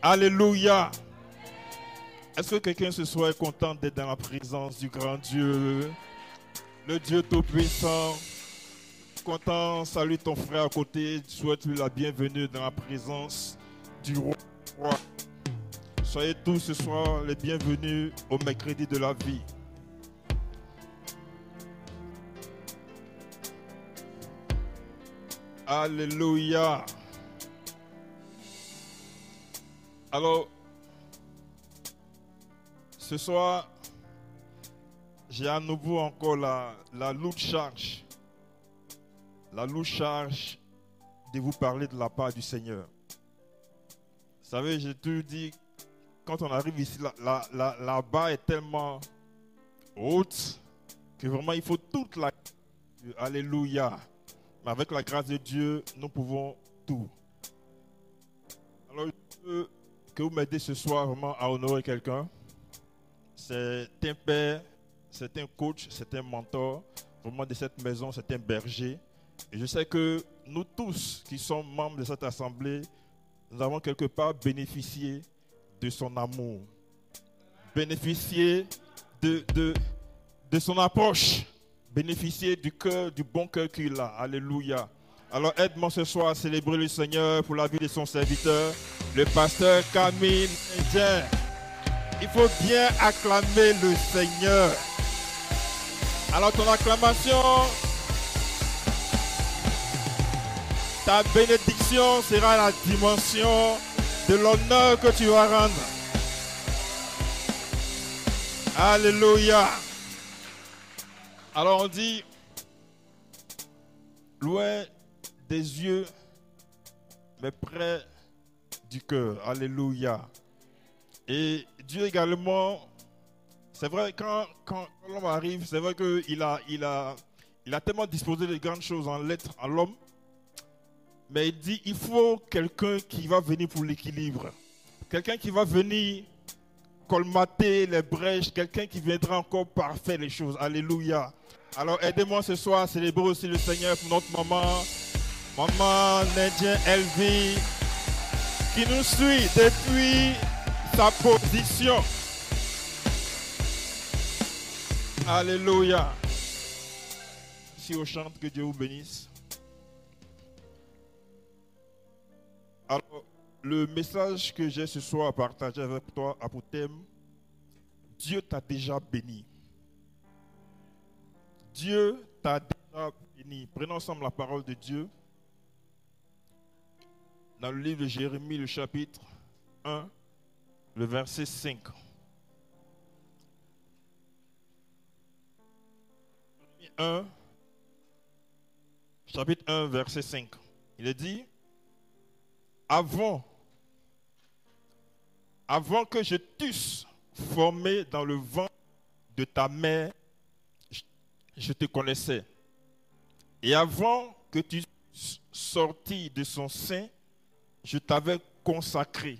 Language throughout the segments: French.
Alléluia. Est-ce que quelqu'un ce soir est content d'être dans la présence du grand Dieu, le Dieu Tout-Puissant? Content, salue ton frère à côté, souhaite-lui la bienvenue dans la présence du roi. Soyez tous ce soir les bienvenus au mercredi de la vie. Alléluia. Alors, ce soir, j'ai à nouveau encore la lourde charge. La lourde charge de vous parler de la part du Seigneur. Vous savez, j'ai toujours dit, quand on arrive ici, la barre est tellement haute que vraiment il faut toute la... Alléluia. Mais avec la grâce de Dieu, nous pouvons tout. Alors, je veux que vous m'aidez ce soir vraiment à honorer quelqu'un. C'est un père, c'est un coach, c'est un mentor. Vraiment de cette maison, c'est un berger. Et je sais que nous tous qui sommes membres de cette assemblée, nous avons quelque part bénéficié de son amour. Bénéficié de son approche. Bénéficier du cœur, du bon cœur qu'il a. Alléluia. Alors aide-moi ce soir à célébrer le Seigneur pour la vie de son serviteur, le pasteur Camille Indien. Il faut bien acclamer le Seigneur. Alors ton acclamation, ta bénédiction sera la dimension de l'honneur que tu vas rendre. Alléluia. Alors on dit, loin des yeux, mais près du cœur. Alléluia. Et Dieu également, c'est vrai, quand l'homme arrive, c'est vrai qu'il a tellement disposé de grandes choses en l'être, en l'homme, mais il dit, il faut quelqu'un qui va venir pour l'équilibre. Quelqu'un qui va venir colmater les brèches, quelqu'un qui viendra encore parfaire les choses. Alléluia. Alors aidez-moi ce soir à célébrer aussi le Seigneur pour notre maman Nadine Elvie, qui nous suit depuis sa position. Alléluia. Si on chante, que Dieu vous bénisse. Alors, le message que j'ai ce soir à partager avec toi a pour thème, Dieu t'a déjà béni. Dieu t'a déjà béni. Prenons ensemble la parole de Dieu. Dans le livre de Jérémie, le chapitre 1, le verset 5. Chapitre 1, verset 5. Il est dit, avant que je t'eusse formé dans le ventre de ta mère, je te connaissais. Et avant que tu sortis de son sein, je t'avais consacré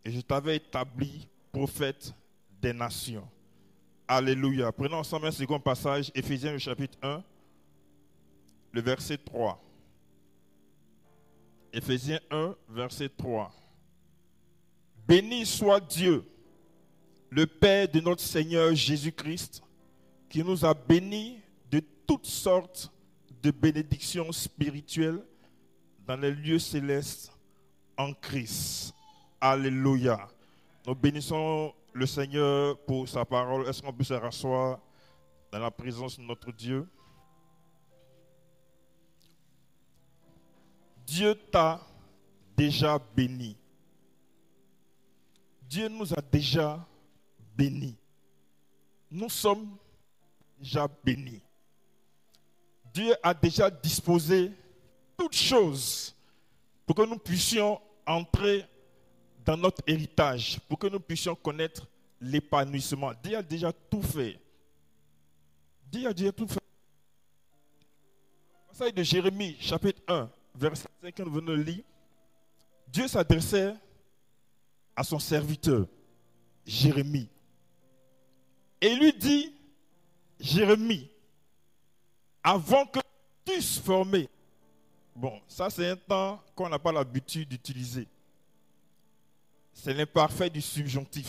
et je t'avais établi prophète des nations. Alléluia. Prenons ensemble un second passage, Éphésiens le chapitre 1, le verset 3. Éphésiens 1, verset 3. Béni soit Dieu, le Père de notre Seigneur Jésus-Christ, qui nous a bénis de toutes sortes de bénédictions spirituelles dans les lieux célestes en Christ. Alléluia. Nous bénissons le Seigneur pour sa parole. Est-ce qu'on peut se rasseoir dans la présence de notre Dieu? Dieu t'a déjà béni. Dieu nous a déjà bénis. Nous sommes déjà bénis. Dieu a déjà disposé toutes choses pour que nous puissions entrer dans notre héritage, pour que nous puissions connaître l'épanouissement. Dieu a déjà tout fait. Dieu a déjà tout fait. Le passage de Jérémie, chapitre 1, verset 5, nous venons de lire. Dieu s'adressait à son serviteur, Jérémie. Et il lui dit, Jérémie, avant que tu sois formé, bon, ça c'est un temps qu'on n'a pas l'habitude d'utiliser. C'est l'imparfait du subjonctif.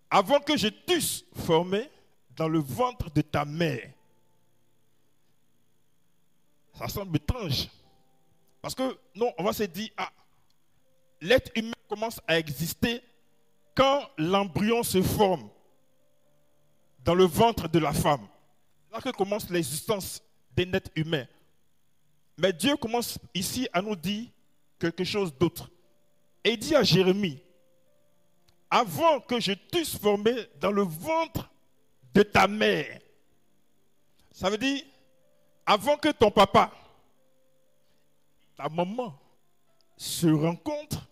Avant que je t'eusse formé dans le ventre de ta mère. Ça semble étrange. Parce que, non, on va se dire, ah, l'être humain commence à exister quand l'embryon se forme dans le ventre de la femme. C'est là que commence l'existence d'un être humain. Mais Dieu commence ici à nous dire quelque chose d'autre. Et il dit à Jérémie, avant que je t'eusse formé dans le ventre de ta mère. Ça veut dire, avant que ton papa, ta maman, se rencontrent,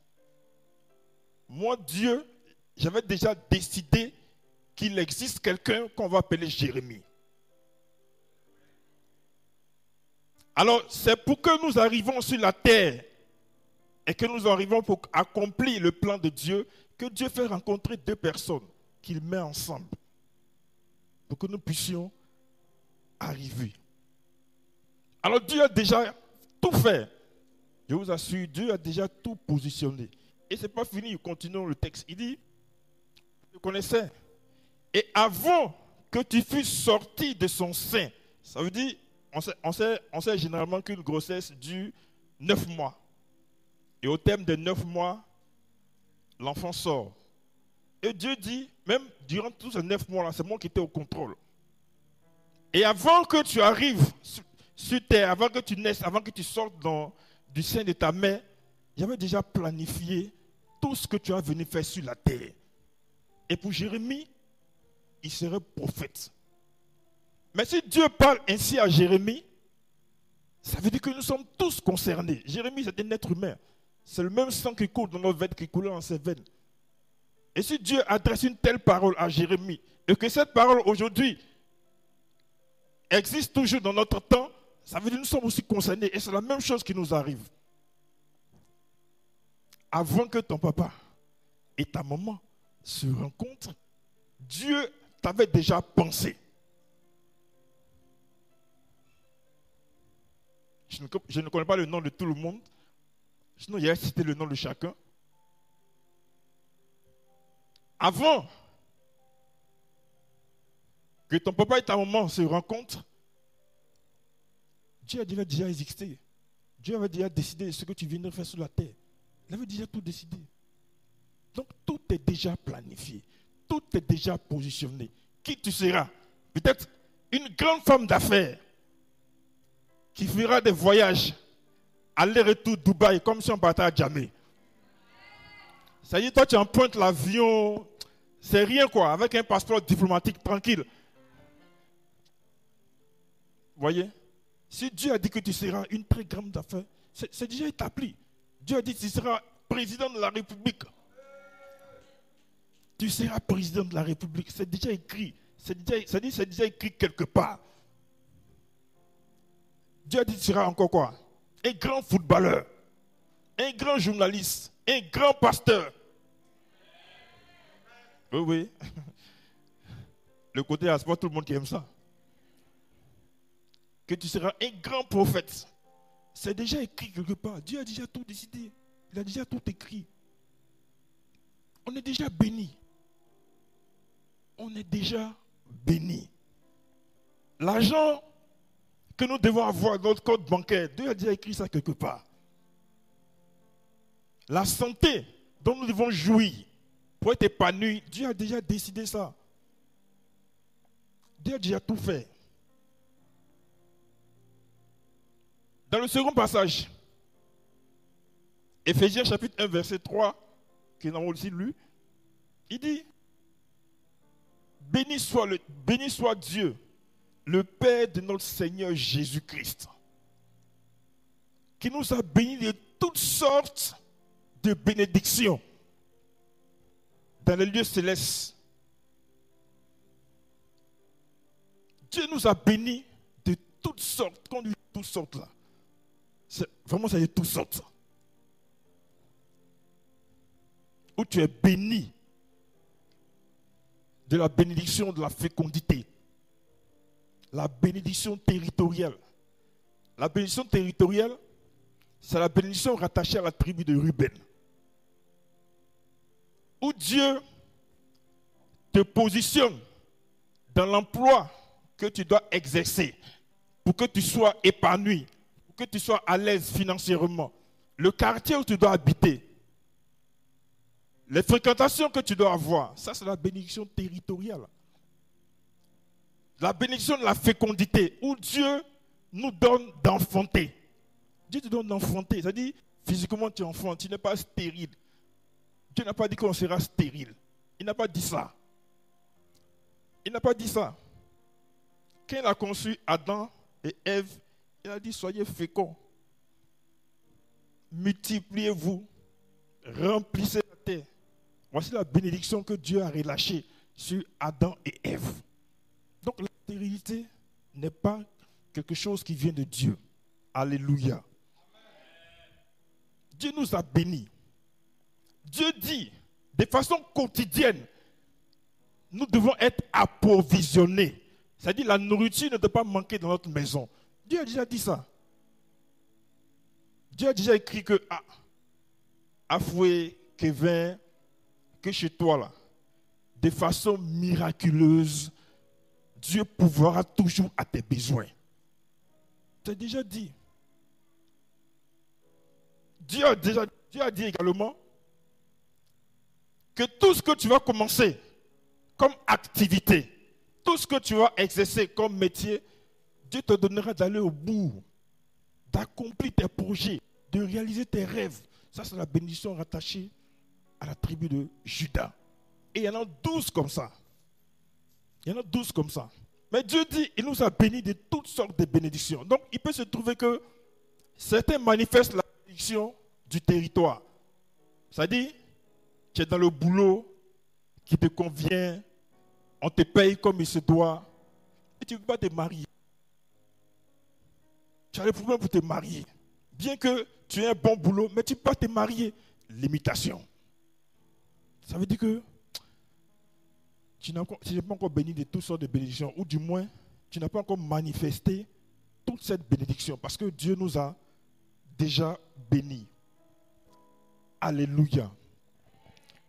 moi, Dieu, j'avais déjà décidé qu'il existe quelqu'un qu'on va appeler Jérémie. Alors, c'est pour que nous arrivons sur la terre et que nous arrivons pour accomplir le plan de Dieu, que Dieu fait rencontrer deux personnes qu'il met ensemble pour que nous puissions arriver. Alors, Dieu a déjà tout fait. Je vous assure, Dieu a déjà tout positionné. Et ce n'est pas fini, continuons le texte. Il dit, vous connaissez, et avant que tu fusses sorti de son sein, ça veut dire, on sait généralement qu'une grossesse dure 9 mois. Et au terme de 9 mois, l'enfant sort. Et Dieu dit, même durant tous ces 9 mois-là, c'est moi qui étais au contrôle. Et avant que tu arrives sur terre, avant que tu naisses, avant que tu sortes du sein de ta mère, j'avais déjà planifié tout ce que tu as venu faire sur la terre. Et pour Jérémie, il serait prophète. Mais si Dieu parle ainsi à Jérémie, ça veut dire que nous sommes tous concernés. Jérémie, c'est un être humain. C'est le même sang qui coule dans nos veines, qui coule dans ses veines. Et si Dieu adresse une telle parole à Jérémie, et que cette parole aujourd'hui existe toujours dans notre temps, ça veut dire que nous sommes aussi concernés. Et c'est la même chose qui nous arrive. Avant que ton papa et ta maman se rencontrent, Dieu t'avait déjà pensé. Je ne connais pas le nom de tout le monde. Sinon, il y a cité le nom de chacun. Avant que ton papa et ta maman se rencontrent, Dieu avait déjà existé. Dieu avait déjà décidé de ce que tu viendrais faire sur la terre. Il avait déjà tout décidé. Donc, tout est déjà planifié. Tout est déjà positionné. Qui tu seras? Peut-être une grande femme d'affaires qui fera des voyages aller-retour Dubaï comme si on partait à Djamé. Ça y est, toi tu empruntes l'avion, c'est rien quoi, avec un passeport diplomatique tranquille. Vous voyez? Si Dieu a dit que tu seras une très grande affaire, c'est déjà établi. Dieu a dit que tu seras président de la République. Tu seras président de la République, c'est déjà écrit. C'est déjà écrit quelque part. Dieu a dit que tu seras encore quoi? Un grand footballeur, un grand journaliste, un grand pasteur. Oui, oui. Le côté à sport, tout le monde qui aime ça. Que tu seras un grand prophète. C'est déjà écrit quelque part. Dieu a déjà tout décidé. Il a déjà tout écrit. On est déjà béni. On est déjà béni. L'argent que nous devons avoir dans notre compte bancaire, Dieu a déjà écrit ça quelque part. La santé dont nous devons jouir pour être épanouis, Dieu a déjà décidé ça. Dieu a déjà tout fait. Dans le second passage, Éphésiens chapitre 1, verset 3, que nous avons aussi lu, il dit, béni soit Dieu, le Père de notre Seigneur Jésus-Christ, qui nous a bénis de toutes sortes de bénédictions dans les lieux célestes. Dieu nous a bénis de toutes sortes. Quand on dit toutes sortes là, vraiment ça y est toutes sortes. Où tu es béni de la bénédiction de la fécondité, la bénédiction territoriale, La bénédiction territoriale, c'est la bénédiction rattachée à la tribu de Ruben. Où Dieu te positionne dans l'emploi que tu dois exercer pour que tu sois épanoui, pour que tu sois à l'aise financièrement. Le quartier où tu dois habiter, les fréquentations que tu dois avoir, ça c'est la bénédiction territoriale. La bénédiction de la fécondité, où Dieu nous donne d'enfanter. Dieu te donne d'enfanter, c'est-à-dire physiquement tu enfantes, tu n'es pas stérile. Dieu n'a pas dit qu'on sera stérile. Il n'a pas dit ça. Il n'a pas dit ça. Quand il a conçu Adam et Ève, il a dit soyez féconds, multipliez-vous, remplissez la terre. Voici la bénédiction que Dieu a relâchée sur Adam et Ève. Donc la stérilité n'est pas quelque chose qui vient de Dieu. Alléluia. Dieu nous a bénis. Dieu dit, de façon quotidienne, nous devons être approvisionnés. C'est-à-dire la nourriture ne doit pas manquer dans notre maison. Dieu a déjà dit ça. Dieu a déjà écrit que, Afoué, Kevin, que chez toi là, de façon miraculeuse, Dieu pourvoira toujours à tes besoins. Tu as déjà dit. Dieu a dit également que tout ce que tu vas commencer comme activité, tout ce que tu vas exercer comme métier, Dieu te donnera d'aller au bout, d'accomplir tes projets, de réaliser tes rêves. Ça, c'est la bénédiction rattachée à la tribu de Juda. Et il y en a 12 comme ça. Il y en a 12 comme ça. Mais Dieu dit, il nous a bénis de toutes sortes de bénédictions. Donc, il peut se trouver que certains manifestent la bénédiction du territoire. C'est-à-dire, tu es dans le boulot qui te convient, on te paye comme il se doit, et tu ne veux pas te marier. Tu as des problèmes pour te marier. Bien que tu aies un bon boulot, mais tu ne peux pas te marier. Limitation. Ça veut dire que tu n'es pas encore béni de toutes sortes de bénédictions, ou du moins, tu n'as pas encore manifesté toute cette bénédiction, parce que Dieu nous a déjà bénis. Alléluia.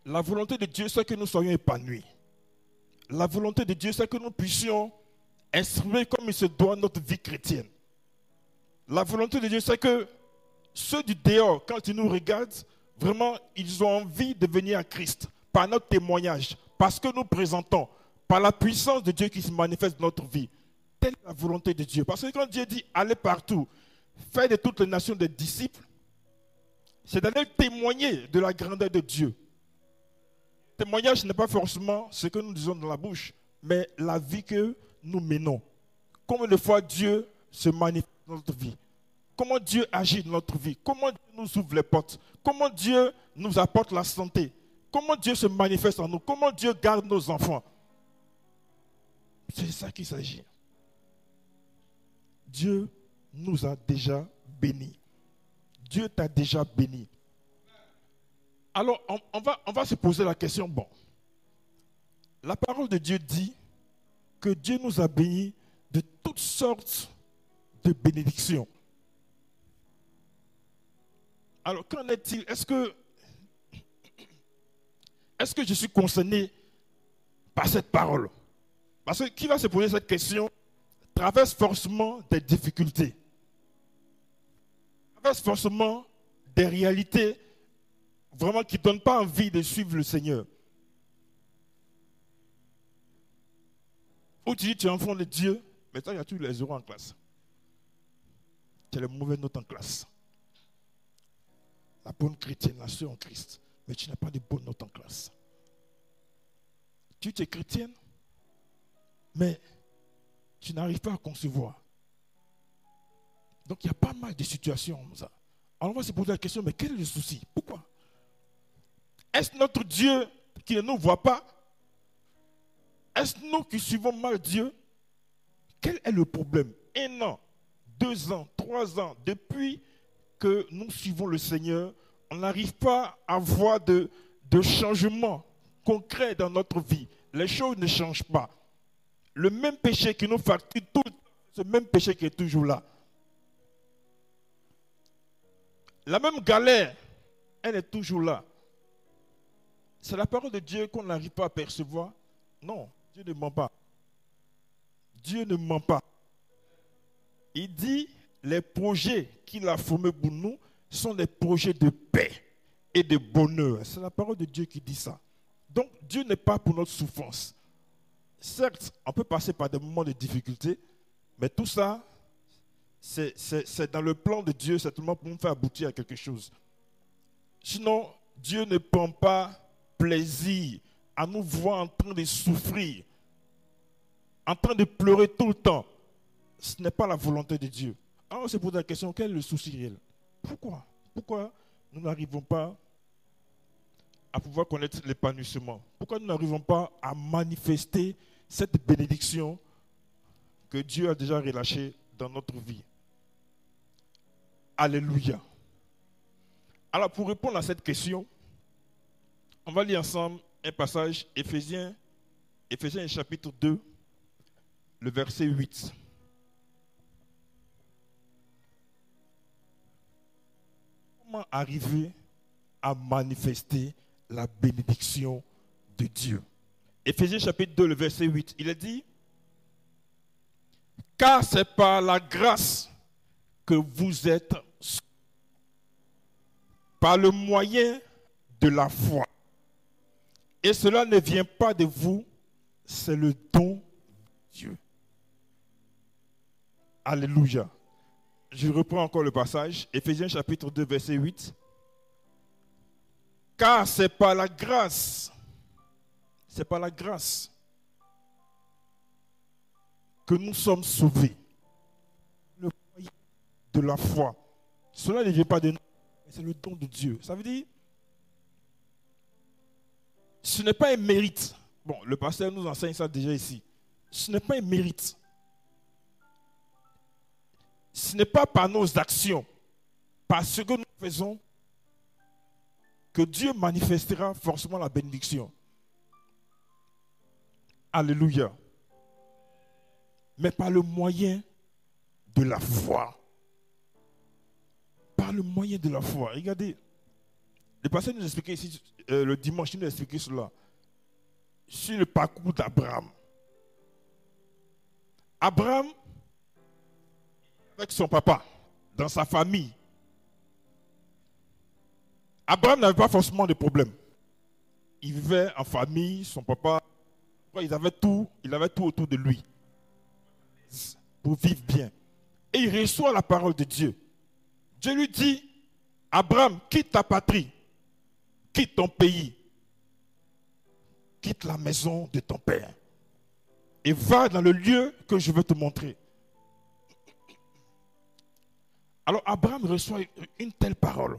La volonté de Dieu, c'est que nous soyons épanouis. La volonté de Dieu, c'est que nous puissions exprimer comme il se doit notre vie chrétienne. La volonté de Dieu, c'est que ceux du dehors, quand ils nous regardent, vraiment, ils ont envie de venir à Christ par notre témoignage, parce que nous présentons, par la puissance de Dieu qui se manifeste dans notre vie. Telle est la volonté de Dieu. Parce que quand Dieu dit allez partout, faites de toutes les nations des disciples, c'est d'aller témoigner de la grandeur de Dieu. Le témoignage n'est pas forcément ce que nous disons dans la bouche, mais la vie que nous menons. Combien de fois Dieu se manifeste dans notre vie? Comment Dieu agit dans notre vie? Comment Dieu nous ouvre les portes? Comment Dieu nous apporte la santé? Comment Dieu se manifeste en nous? Comment Dieu garde nos enfants? C'est ça qu'il s'agit. Dieu nous a déjà bénis. Dieu t'a déjà béni. Alors, on va se poser la question, bon, la parole de Dieu dit que Dieu nous a bénis de toutes sortes de bénédictions. Alors, qu'en est-il? Est-ce que je suis concerné par cette parole? Parce que qui va se poser cette question traverse forcément des difficultés, traverse forcément des réalités vraiment qui ne donnent pas envie de suivre le Seigneur. Ou tu dis tu es enfant de Dieu, mais toi il y a tous les zéros en classe. Tu as les mauvaises notes en classe. La bonne chrétienne, la sœur en Christ, mais tu n'as pas de bonnes notes en classe. Tu es chrétienne, mais tu n'arrives pas à concevoir. Donc il y a pas mal de situations comme ça. Alors on va se poser la question, mais quel est le souci? Pourquoi? Est-ce notre Dieu qui ne nous voit pas? Est-ce nous qui suivons mal Dieu? Quel est le problème? 1 an, 2 ans, 3 ans, depuis que nous suivons le Seigneur, on n'arrive pas à voir de changement concret dans notre vie. Les choses ne changent pas. Le même péché qui nous fracture tout le temps, ce même péché qui est toujours là. La même galère, elle est toujours là. C'est la parole de Dieu qu'on n'arrive pas à percevoir. Non, Dieu ne ment pas. Dieu ne ment pas. Il dit, les projets qu'il a formés pour nous sont des projets de paix et de bonheur. C'est la parole de Dieu qui dit ça. Donc, Dieu n'est pas pour notre souffrance. Certes, on peut passer par des moments de difficulté, mais tout ça, c'est dans le plan de Dieu, c'est seulement pour nous faire aboutir à quelque chose. Sinon, Dieu ne prend pas plaisir à nous voir en train de souffrir, en train de pleurer tout le temps. Ce n'est pas la volonté de Dieu. Alors on se pose la question, quel est le souci réel? Pourquoi nous n'arrivons pas à pouvoir connaître l'épanouissement? Pourquoi nous n'arrivons pas à manifester cette bénédiction que Dieu a déjà relâchée dans notre vie? Alléluia. Alors pour répondre à cette question, on va lire ensemble un passage, Éphésiens chapitre 2, le verset 8. Comment arriver à manifester la bénédiction de Dieu? Éphésiens chapitre 2, le verset 8, il est dit, car c'est par la grâce que vous êtes sauvés, par le moyen de la foi. Et cela ne vient pas de vous, c'est le don de Dieu. Alléluia. Je reprends encore le passage, Éphésiens chapitre 2, verset 8. Car c'est par la grâce que nous sommes sauvés. Le moyen de la foi. Cela ne vient pas de nous, mais c'est le don de Dieu. Ça veut dire, ce n'est pas un mérite. Bon, le pasteur nous enseigne ça déjà ici. Ce n'est pas un mérite. Ce n'est pas par nos actions, par ce que nous faisons, que Dieu manifestera forcément la bénédiction. Alléluia. Mais par le moyen de la foi. Par le moyen de la foi. Regardez, le pasteur nous expliquait ici, le dimanche, il nous a expliqué cela. Sur le parcours d'Abraham. Abraham, avec son papa, dans sa famille, Abraham n'avait pas forcément de problème. Il vivait en famille, son papa, il avait tout autour de lui pour vivre bien. Et il reçoit la parole de Dieu. Dieu lui dit, Abraham, quitte ta patrie, quitte ton pays, quitte la maison de ton père et va dans le lieu que je vais te montrer. Alors Abraham reçoit une telle parole.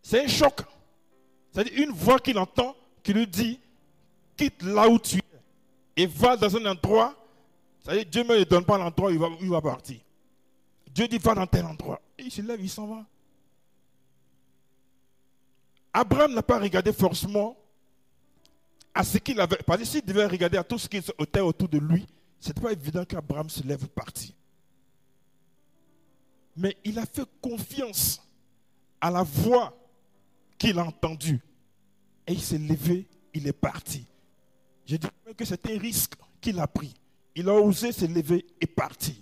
C'est un choc. C'est-à-dire une voix qu'il entend qui lui dit, quitte là où tu es et va dans un endroit. C'est-à-dire Dieu ne me donne pas l'endroit où il va partir. Dieu dit, va dans tel endroit. Et il se lève, il s'en va. Abraham n'a pas regardé forcément à ce qu'il avait. Parce que s'il devait regarder à tout ce qui était autour de lui, ce n'était pas évident qu'Abraham se lève partir. Mais il a fait confiance à la voix qu'il a entendue. Et il s'est levé, il est parti. Je dis que c'est un risque qu'il a pris. Il a osé se lever et partir.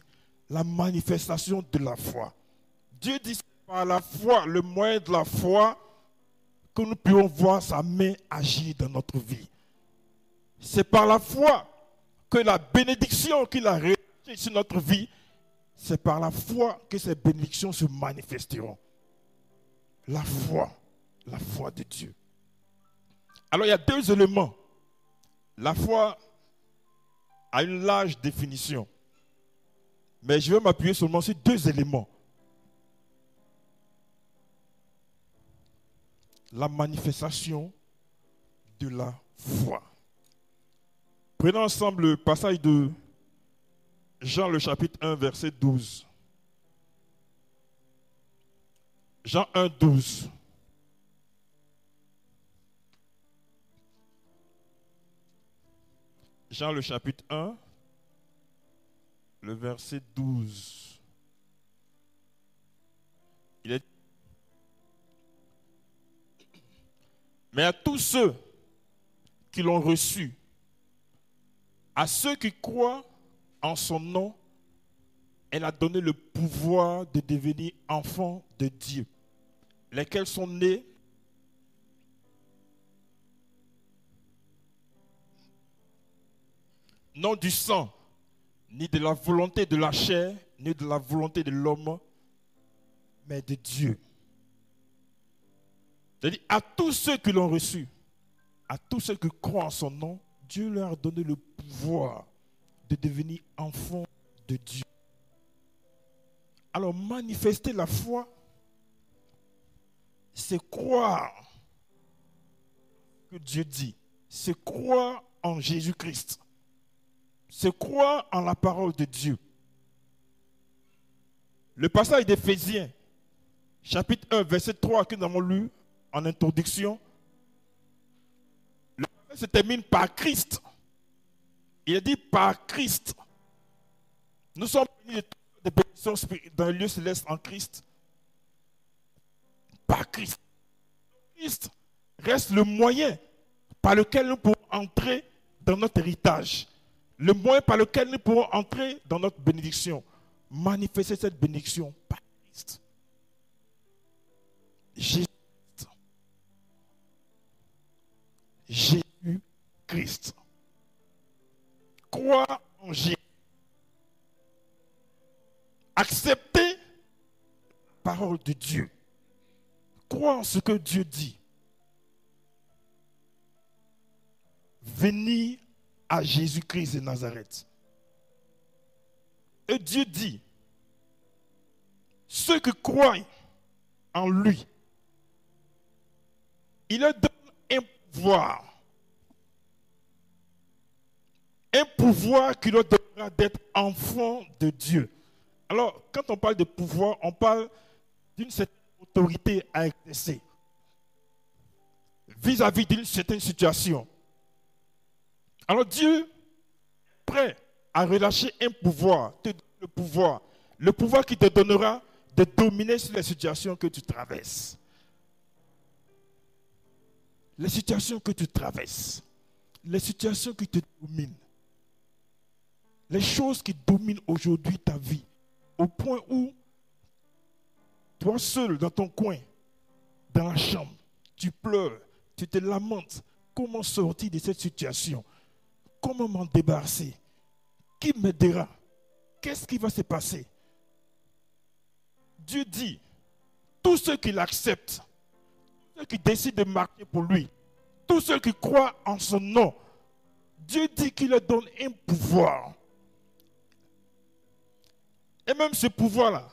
La manifestation de la foi. Dieu dit par la foi, le moyen de la foi, que nous puissions voir sa main agir dans notre vie. C'est par la foi que la bénédiction qu'il a réalisée sur notre vie, c'est par la foi que ces bénédictions se manifesteront. La foi de Dieu. Alors il y a deux éléments. La foi a une large définition. Mais je vais m'appuyer seulement sur deux éléments. La manifestation de la foi. Prenons ensemble le passage de Jean le chapitre 1, verset 12. Jean 1, 12. Jean le chapitre 1, le verset 12. Mais à tous ceux qui l'ont reçu, à ceux qui croient en son nom, elle a donné le pouvoir de devenir enfants de Dieu, lesquels sont nés non du sang, ni de la volonté de la chair, ni de la volonté de l'homme, mais de Dieu. C'est-à-dire à tous ceux qui l'ont reçu, à tous ceux qui croient en son nom, Dieu leur a donné le pouvoir de devenir enfants de Dieu. Alors manifester la foi, c'est croire que Dieu dit, c'est croire en Jésus-Christ, c'est croire en la parole de Dieu. Le passage d'Éphésiens, chapitre 1, verset 3 que nous avons lu en introduction, le passage se termine par Christ. Il est dit par Christ. Nous sommes bénis de bénédictions dans le lieu céleste en Christ. Par Christ. Christ reste le moyen par lequel nous pouvons entrer dans notre héritage. Le moyen par lequel nous pouvons entrer dans notre bénédiction. Manifester cette bénédiction par Christ. Jésus-Christ. Jésus-Christ. Croire en Jésus. Accepter la parole de Dieu. Croire en ce que Dieu dit. Venir à Jésus-Christ de Nazareth. Et Dieu dit, ceux qui croient en lui, il leur donne un pouvoir. Un pouvoir qui leur donnera d'être enfants de Dieu. Alors, quand on parle de pouvoir, on parle d'une certaine autorité à exercer vis-à-vis d'une certaine situation. Alors Dieu est prêt à relâcher un pouvoir, te donner le pouvoir qui te donnera de dominer sur les situations que tu traverses. Les situations que tu traverses, les situations qui te dominent, les choses qui dominent aujourd'hui ta vie, au point où toi seul dans ton coin, dans la chambre, tu pleures, tu te lamentes. Comment sortir de cette situation? Comment m'en débarrasser? Qui m'aidera? Qu'est-ce qui va se passer? Dieu dit, tous ceux qui l'acceptent, tous ceux qui décident de marcher pour lui, tous ceux qui croient en son nom, Dieu dit qu'il leur donne un pouvoir. Et même ce pouvoir-là,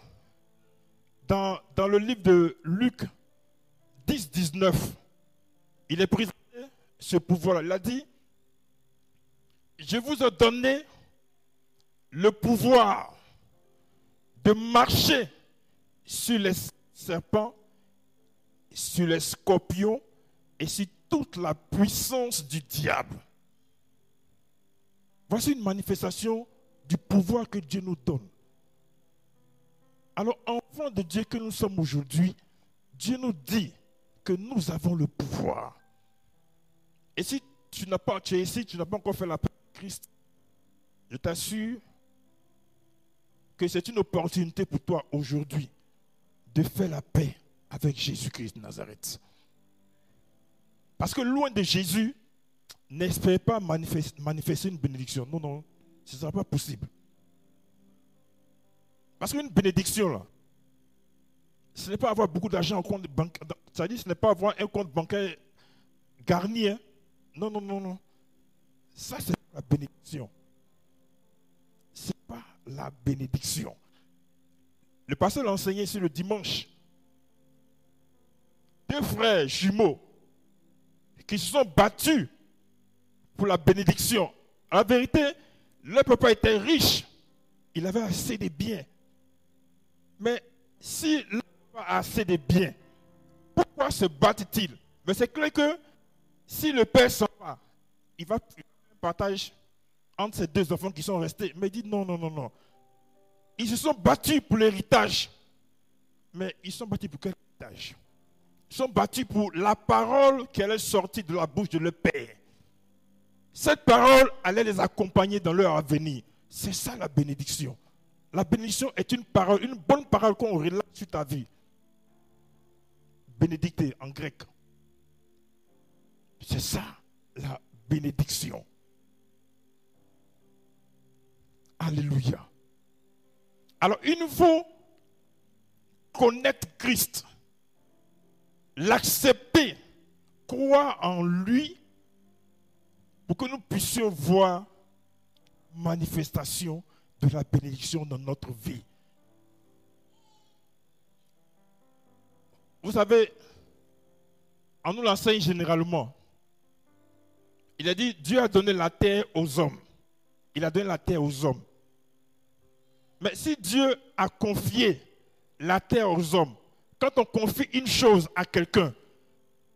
dans le livre de Luc 10, 19, il est présenté ce pouvoir-là. Il a dit, je vous ai donné le pouvoir de marcher sur les serpents, sur les scorpions et sur toute la puissance du diable. Voici une manifestation du pouvoir que Dieu nous donne. Alors, enfants de Dieu que nous sommes aujourd'hui, Dieu nous dit que nous avons le pouvoir. Et si tu es ici, tu n'as pas encore fait la paix avec Christ, je t'assure que c'est une opportunité pour toi aujourd'hui de faire la paix avec Jésus-Christ de Nazareth. Parce que loin de Jésus, n'espère pas manifester une bénédiction. Non, non, ce ne sera pas possible. Parce qu'une bénédiction, là, ce n'est pas avoir beaucoup d'argent en compte bancaire. C'est-à-dire, ce n'est pas avoir un compte bancaire garni. Hein. Non, non, non, non. Ça, c'est la bénédiction. Ce n'est pas la bénédiction. Le pasteur l'a enseigné sur le dimanche. 2 frères jumeaux qui se sont battus pour la bénédiction. En la vérité, leur papa était riche. Il avait assez de biens. Mais si le papa a assez de biens, pourquoi se battent-ils? Mais c'est clair que si le père s'en va, il va partager entre ces deux enfants qui sont restés. Mais il dit non, non, non, non. Ils se sont battus pour l'héritage. Mais ils sont battus pour quel héritage? sont battus pour la parole qui allait sortir de la bouche de leur Père. Cette parole allait les accompagner dans leur avenir. C'est ça la bénédiction. La bénédiction est une parole, une bonne parole qu'on relâche sur ta vie. Bénédicté en grec. C'est ça la bénédiction. Alléluia. Alors il nous faut connaître Christ, l'accepter, croire en lui pour que nous puissions voir manifestation de la bénédiction dans notre vie. Vous savez, on nous l'enseigne généralement. Il a dit, Dieu a donné la terre aux hommes. Il a donné la terre aux hommes. Mais si Dieu a confié la terre aux hommes, quand on confie une chose à quelqu'un,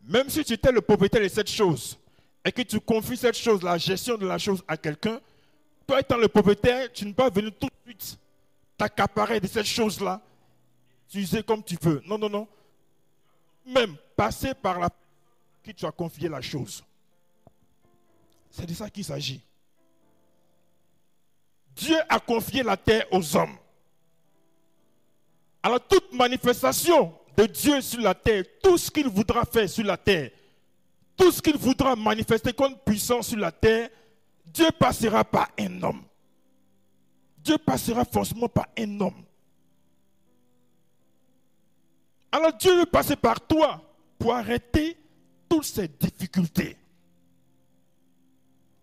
même si tu étais le propriétaire de cette chose, et que tu confies cette chose, la gestion de la chose à quelqu'un, toi étant le propriétaire, tu ne peux pas venir tout de suite t'accaparer de cette chose-là, utiliser comme tu veux. Non, non, non. Même passer par la qui tu as confié la chose. C'est de ça qu'il s'agit. Dieu a confié la terre aux hommes. Alors toute manifestation de Dieu sur la terre, tout ce qu'il voudra faire sur la terre, tout ce qu'il voudra manifester comme puissance sur la terre, Dieu passera par un homme. Dieu passera forcément par un homme. Alors Dieu veut passer par toi pour arrêter toutes ces difficultés.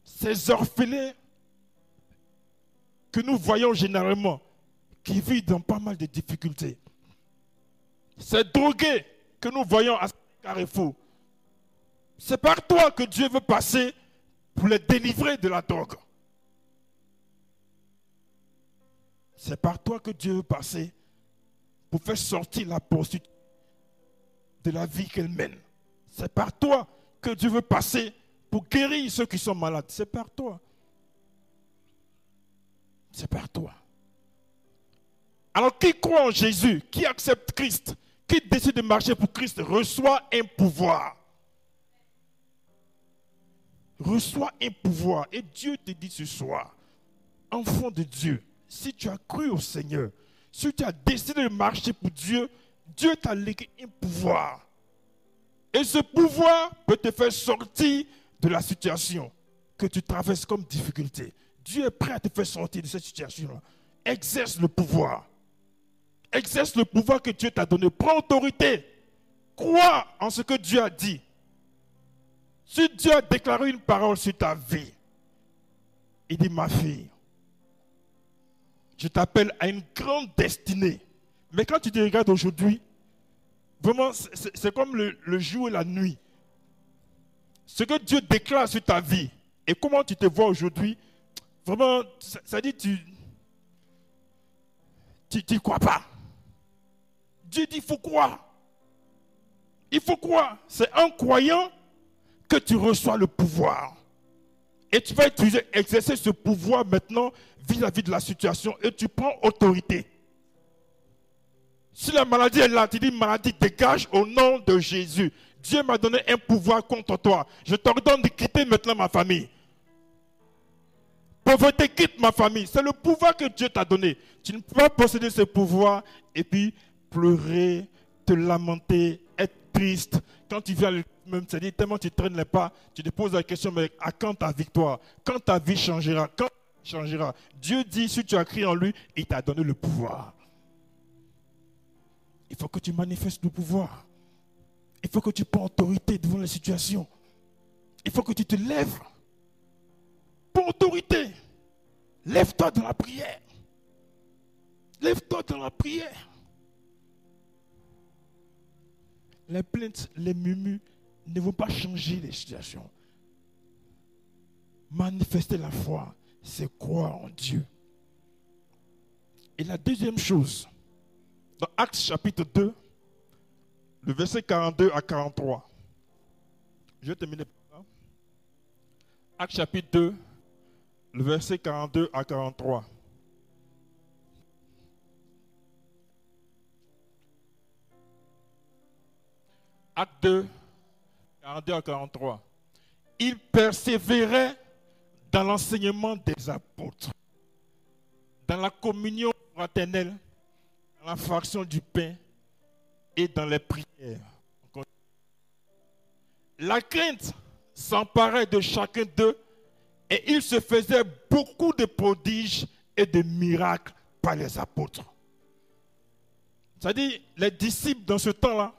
Ces orphelins que nous voyons généralement, qui vivent dans pas mal de difficultés. Ces drogués que nous voyons à Carrefour, c'est par toi que Dieu veut passer pour les délivrer de la drogue. C'est par toi que Dieu veut passer pour faire sortir la prostituée de la vie qu'elle mène. C'est par toi que Dieu veut passer pour guérir ceux qui sont malades. C'est par toi. C'est par toi. Alors qui croit en Jésus, qui accepte Christ, qui décide de marcher pour Christ, reçoit un pouvoir. Reçoit un pouvoir. Et Dieu te dit ce soir, enfant de Dieu, si tu as cru au Seigneur, si tu as décidé de marcher pour Dieu, Dieu t'a légué un pouvoir. Et ce pouvoir peut te faire sortir de la situation que tu traverses comme difficulté. Dieu est prêt à te faire sortir de cette situation-là. Exerce le pouvoir. Exerce le pouvoir que Dieu t'a donné. Prends autorité. Crois en ce que Dieu a dit. Si Dieu a déclaré une parole sur ta vie, il dit, ma fille, je t'appelle à une grande destinée. Mais quand tu te regardes aujourd'hui, vraiment, c'est comme le jour et la nuit. Ce que Dieu déclare sur ta vie et comment tu te vois aujourd'hui, vraiment, ça dit, tu n'y crois pas. Dieu dit, il faut croire. Il faut croire. C'est en croyant que tu reçois le pouvoir. Et tu vas exercer ce pouvoir maintenant vis-à-vis de la situation et tu prends autorité. Si la maladie est là, tu dis, maladie, dégage au nom de Jésus. Dieu m'a donné un pouvoir contre toi. Je t'ordonne de quitter maintenant ma famille. Pauvreté, quitte ma famille. C'est le pouvoir que Dieu t'a donné. Tu ne peux pas posséder ce pouvoir et puis pleurer, te lamenter, être triste. Quand tu viens même, c'est-à-dire tellement tu ne traînes les pas, tu te poses la question, mais à quand ta victoire? Quand ta vie changera? Quand changera? Dieu dit, si tu as crié en lui, il t'a donné le pouvoir. Il faut que tu manifestes le pouvoir. Il faut que tu prends autorité devant la situation. Il faut que tu te lèves. Pour autorité. Lève-toi dans la prière. Lève-toi dans la prière. Les plaintes, les murmures ne vont pas changer les situations. Manifester la foi, c'est croire en Dieu. Et la deuxième chose, dans Actes chapitre 2, le verset 42 à 43. Je vais terminer par là. Actes chapitre 2, le verset 42 à 43. Acte 2, 42 à 43. Il persévérait dans l'enseignement des apôtres, dans la communion fraternelle, dans la fraction du pain et dans les prières. La crainte s'emparait de chacun d'eux et il se faisait beaucoup de prodiges et de miracles par les apôtres. C'est-à-dire, les disciples dans ce temps-là,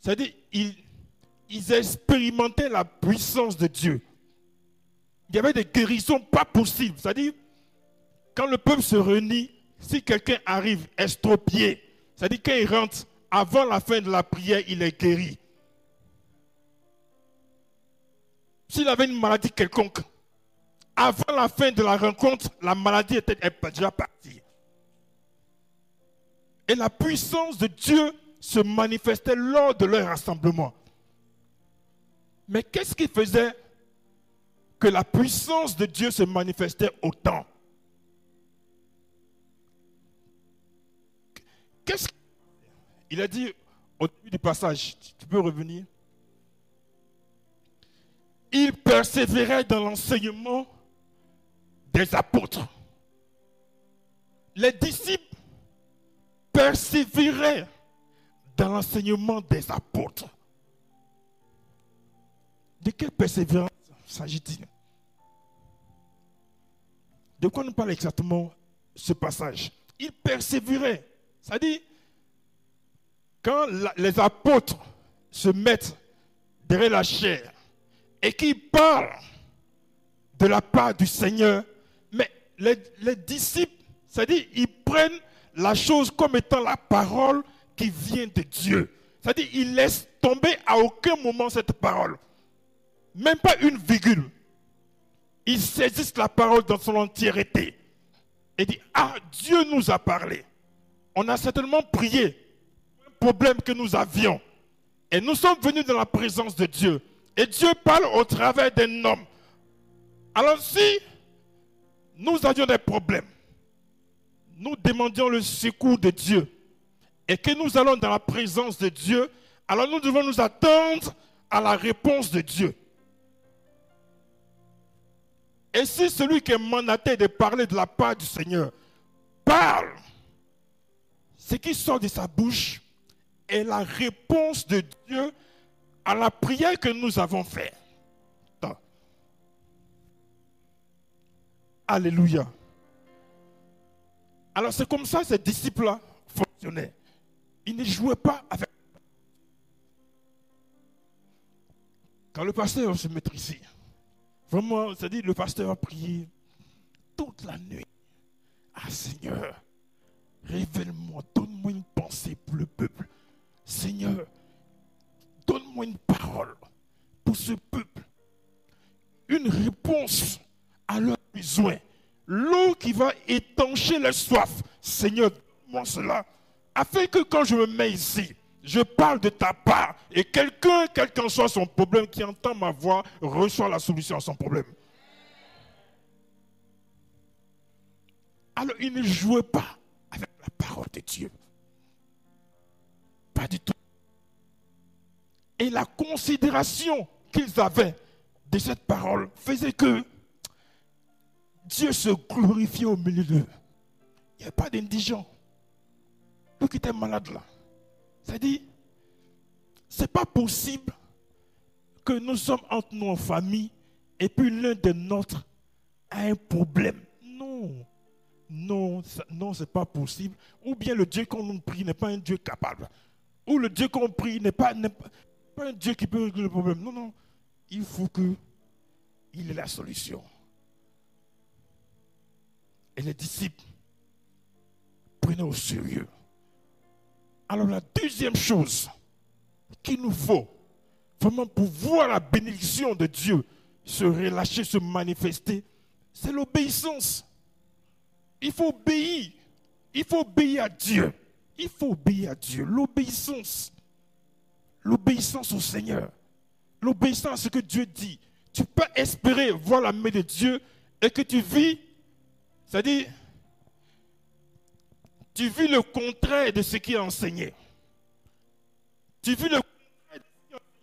c'est-à-dire, ils expérimentaient la puissance de Dieu. Il y avait des guérisons pas possibles. C'est-à-dire, quand le peuple se réunit, si quelqu'un arrive estropié, c'est-à-dire quand il rentre avant la fin de la prière, il est guéri. S'il avait une maladie quelconque, avant la fin de la rencontre, la maladie était déjà partie. Et la puissance de Dieu se manifestait lors de leur rassemblement. Mais qu'est-ce qui faisait que la puissance de Dieu se manifestait autant? Il a dit au début du passage, tu peux revenir? Il persévérait dans l'enseignement des apôtres. Les disciples persévéraient dans l'enseignement des apôtres. De quelle persévérance s'agit-il? De quoi nous parle exactement ce passage? Il persévérait. C'est-à-dire, quand les apôtres se mettent derrière la chair et qu'ils parlent de la part du Seigneur, mais les disciples, c'est-à-dire, ils prennent la chose comme étant la parole qui vient de Dieu. C'est-à-dire, ils laissent tomber à aucun moment cette parole. Même pas une virgule. Ils saisissent la parole dans son entièreté. Et disent, ah, Dieu nous a parlé. On a certainement prié pour un problème que nous avions. Et nous sommes venus dans la présence de Dieu. Et Dieu parle au travers d'un homme. Alors si nous avions des problèmes, nous demandions le secours de Dieu et que nous allons dans la présence de Dieu, alors nous devons nous attendre à la réponse de Dieu. Et si celui qui est mandaté de parler de la part du Seigneur parle, ce qui sort de sa bouche est la réponse de Dieu à la prière que nous avons faite. Alléluia. Alors c'est comme ça que ces disciples-là fonctionnaient. Ils ne jouaient pas avec. Quand le pasteur se met ici, vraiment, c'est-à-dire le pasteur a prié toute la nuit. Ah Seigneur, révèle-moi, donne-moi une pensée pour le peuple. Seigneur, donne-moi une parole pour ce peuple. Une réponse à leurs besoins. L'eau qui va étancher leur soif. Seigneur, donne-moi cela. Afin que quand je me mets ici, je parle de ta part. Et quelqu'un, quel qu'en soit son problème, qui entend ma voix, reçoit la solution à son problème. Alors, ils ne jouaient pas avec la parole de Dieu. Pas du tout. Et la considération qu'ils avaient de cette parole faisait que Dieu se glorifiait au milieu d'eux. Il n'y a pas d'indigent. Lui qui était malade là. C'est-à-dire, ce n'est pas possible que nous sommes entre nous en famille et puis l'un de nôtres a un problème. Non. Non, non, ce n'est pas possible. Ou bien le Dieu qu'on prie n'est pas un Dieu capable. Ou le Dieu qu'on prie n'est pas un Dieu qui peut régler le problème. Non, non. Il faut qu'il ait la solution. Et les disciples prenaient au sérieux. Alors la deuxième chose qu'il nous faut, vraiment pour voir la bénédiction de Dieu se relâcher, se manifester, c'est l'obéissance. Il faut obéir. Il faut obéir à Dieu. Il faut obéir à Dieu. L'obéissance. L'obéissance au Seigneur. L'obéissance à ce que Dieu dit. Tu peux espérer voir la main de Dieu et que tu vis, c'est-à-dire, tu vis le contraire de ce qui est enseigné. Tu vis le contraire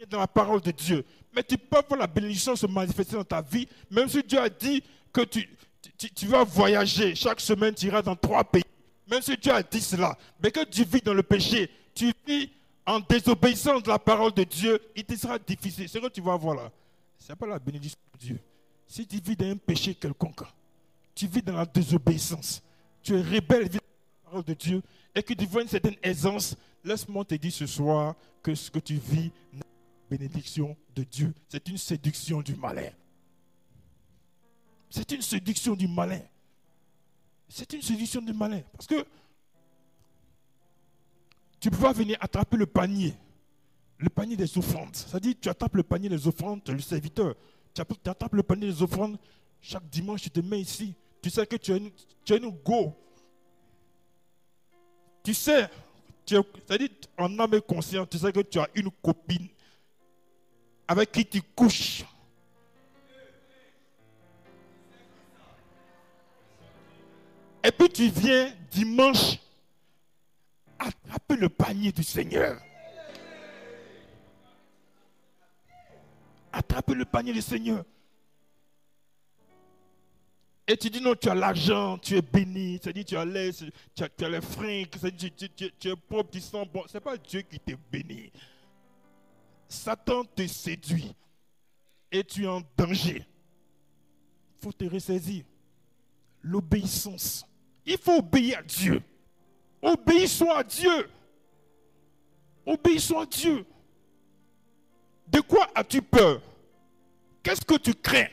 dans la parole de Dieu. Mais tu peux voir la bénédiction se manifester dans ta vie, même si Dieu a dit que tu vas voyager. Chaque semaine, tu iras dans 3 pays. Même si Dieu a dit cela, mais que tu vis dans le péché, tu vis en désobéissance de la parole de Dieu, il te sera difficile. Ce que tu vas voir là, ce n'est pas la bénédiction de Dieu. Si tu vis dans un péché quelconque, tu vis dans la désobéissance, tu es rebelle vis-à-vis de la parole de Dieu et que tu vois une certaine aisance, laisse-moi te dire ce soir que ce que tu vis n'est pas la bénédiction de Dieu. C'est une séduction du malin. C'est une séduction du malin. C'est une séduction du malin. Parce que tu peux pas venir attraper le panier des offrandes. C'est-à-dire, tu attrapes le panier des offrandes, tu es le serviteur. Tu attrapes le panier des offrandes, chaque dimanche, tu te mets ici. Tu sais que tu as une go. Tu sais, c'est-à-dire, en âme et conscience, tu sais que tu as une copine avec qui tu couches. Et puis tu viens dimanche attraper le panier du Seigneur. Attraper le panier du Seigneur. Et tu dis non, tu as l'argent, tu es béni, c'est-à-dire tu as l'aise, tu as les fringues, tu es propre, tu sens bon. Ce n'est pas Dieu qui te bénit. Satan te séduit et tu es en danger. Il faut te ressaisir. L'obéissance. Il faut obéir à Dieu. Obéissons à Dieu. Obéissons à Dieu. De quoi as-tu peur? Qu'est-ce que tu crains?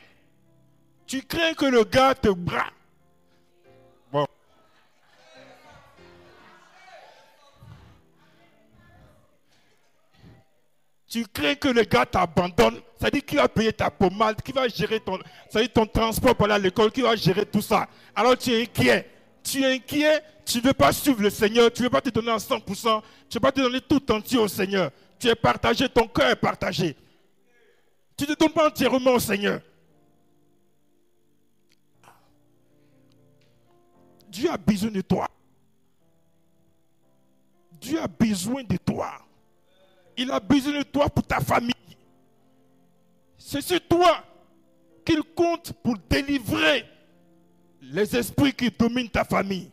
Tu crains que le gars te braque. Bon. Tu crains que le gars t'abandonne. C'est-à-dire qu'il va payer ta pommade, qu'il va gérer ton transport pour aller à l'école, qu'il va gérer tout ça. Alors tu es inquiet. Tu es inquiet, tu ne veux pas suivre le Seigneur, tu ne veux pas te donner à 100%, tu ne veux pas te donner tout entier au Seigneur. Tu es partagé, ton cœur est partagé. Tu ne te donnes pas entièrement au Seigneur. Dieu a besoin de toi. Dieu a besoin de toi. Il a besoin de toi pour ta famille. C'est sur toi qu'il compte pour délivrer les esprits qui dominent ta famille.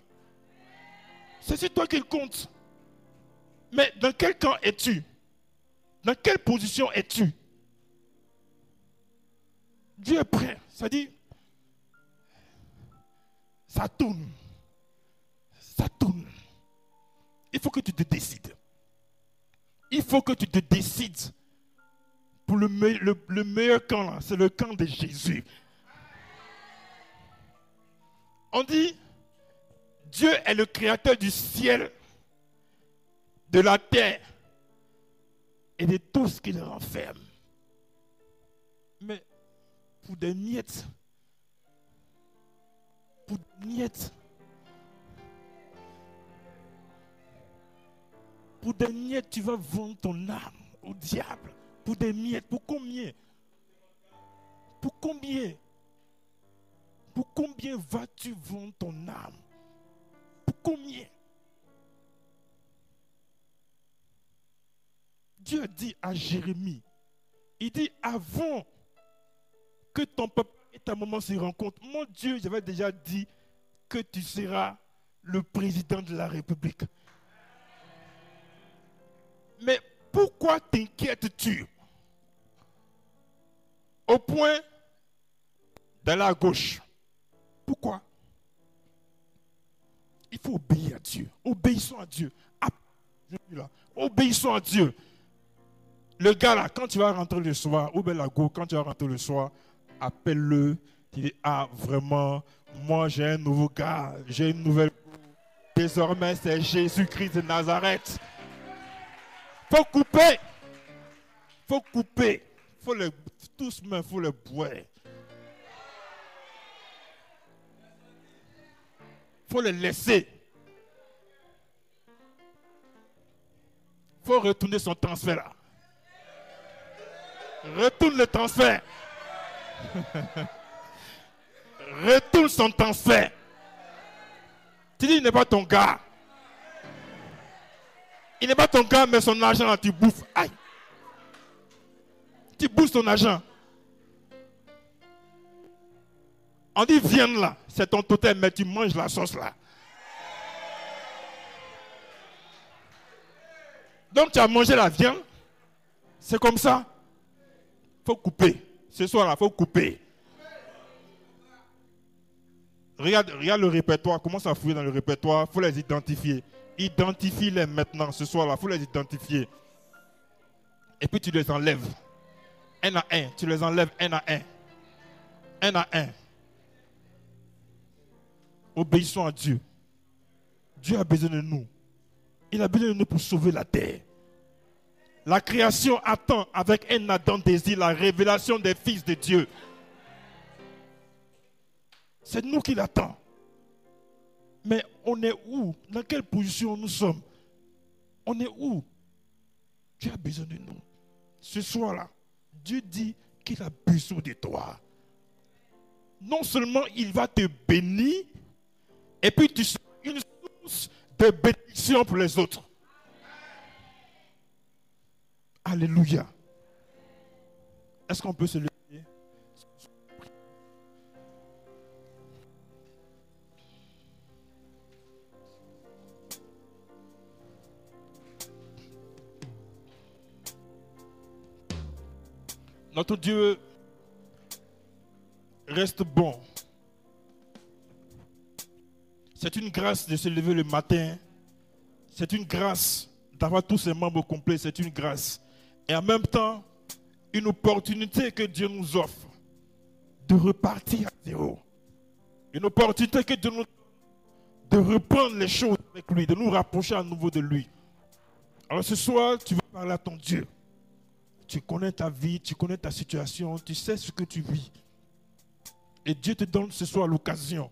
C'est sur toi qu'il compte. Mais dans quel camp es-tu? Dans quelle position es-tu? Dieu est prêt. Ça dit, ça tourne. Ça tourne. Il faut que tu te décides. Il faut que tu te décides pour le meilleur camp, c'est le camp de Jésus. On dit, Dieu est le créateur du ciel, de la terre et de tout ce qu'il renferme. Mais pour des miettes, tu vas vendre ton âme au diable. Pour des miettes, pour combien? Pour combien? Pour combien vas-tu vendre ton âme? Pour combien? Dieu a dit à Jérémie, il dit avant que ton papa et ta maman se rencontrent, mon Dieu, j'avais déjà dit que tu seras le président de la République. Mais pourquoi t'inquiètes-tu au point d'aller à gauche? Pourquoi? Il faut obéir à Dieu. Obéissons à Dieu. Obéissons à Dieu. Le gars là, quand tu vas rentrer le soir, ou bien la go, quand tu vas rentrer le soir, appelle-le. Tu dis, ah vraiment, moi j'ai un nouveau gars, j'ai une nouvelle go. Désormais c'est Jésus-Christ de Nazareth. Faut couper. Faut couper. Faut le, tous mains, faut le boire. Faut le laisser. Faut retourner son transfert là. Retourne le transfert. Retourne son transfert. Tu dis, il n'est pas ton gars. Il n'est pas ton gars, mais son argent là, tu bouffes. Aïe. Tu bouges ton argent. On dit viande là, c'est ton totem, mais tu manges la sauce là. Donc tu as mangé la viande. C'est comme ça. Il faut couper. Ce soir-là, il faut couper. Regarde le répertoire. Commence à fouiller dans le répertoire. Il faut les identifier. Identifie-les maintenant. Ce soir-là, il faut les identifier. Et puis tu les enlèves. Un à un. Tu les enlèves un à un. Un à un. Obéissons à Dieu. Dieu a besoin de nous. Il a besoin de nous pour sauver la terre. La création attend avec un ardent désir la révélation des fils de Dieu. C'est nous qui l'attendons. Mais on est où? Dans quelle position nous sommes? On est où? Dieu a besoin de nous. Ce soir-là, Dieu dit qu'il a besoin de toi. Non seulement il va te bénir, et puis tu seras une source de bénédiction pour les autres. Alléluia. Est-ce qu'on peut se lever? Notre Dieu reste bon. C'est une grâce de se lever le matin. C'est une grâce d'avoir tous ses membres complets. C'est une grâce. Et en même temps, une opportunité que Dieu nous offre de repartir à zéro. Une opportunité que Dieu nous offre de reprendre les choses avec lui, de nous rapprocher à nouveau de lui. Alors ce soir, tu vas parler à ton Dieu. Tu connais ta vie, tu connais ta situation, tu sais ce que tu vis. Et Dieu te donne ce soir l'occasion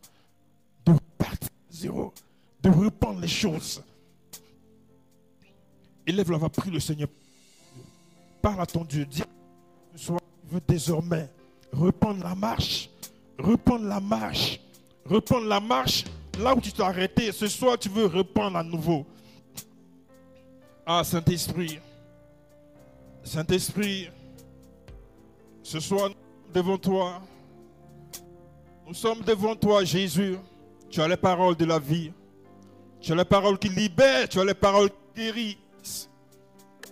de repartir à zéro, de reprendre les choses. Élève la voix, prie le Seigneur. Parle à ton Dieu. Dis ce soir, tu veux désormais reprendre la marche. Reprendre la marche. Reprendre la marche là où tu t'es arrêté. Ce soir, tu veux reprendre à nouveau. Ah, Saint-Esprit. Saint-Esprit, ce soir, devant toi, nous sommes devant toi, Jésus. Tu as les paroles de la vie. Tu as les paroles qui libèrent. Tu as les paroles qui guérissent.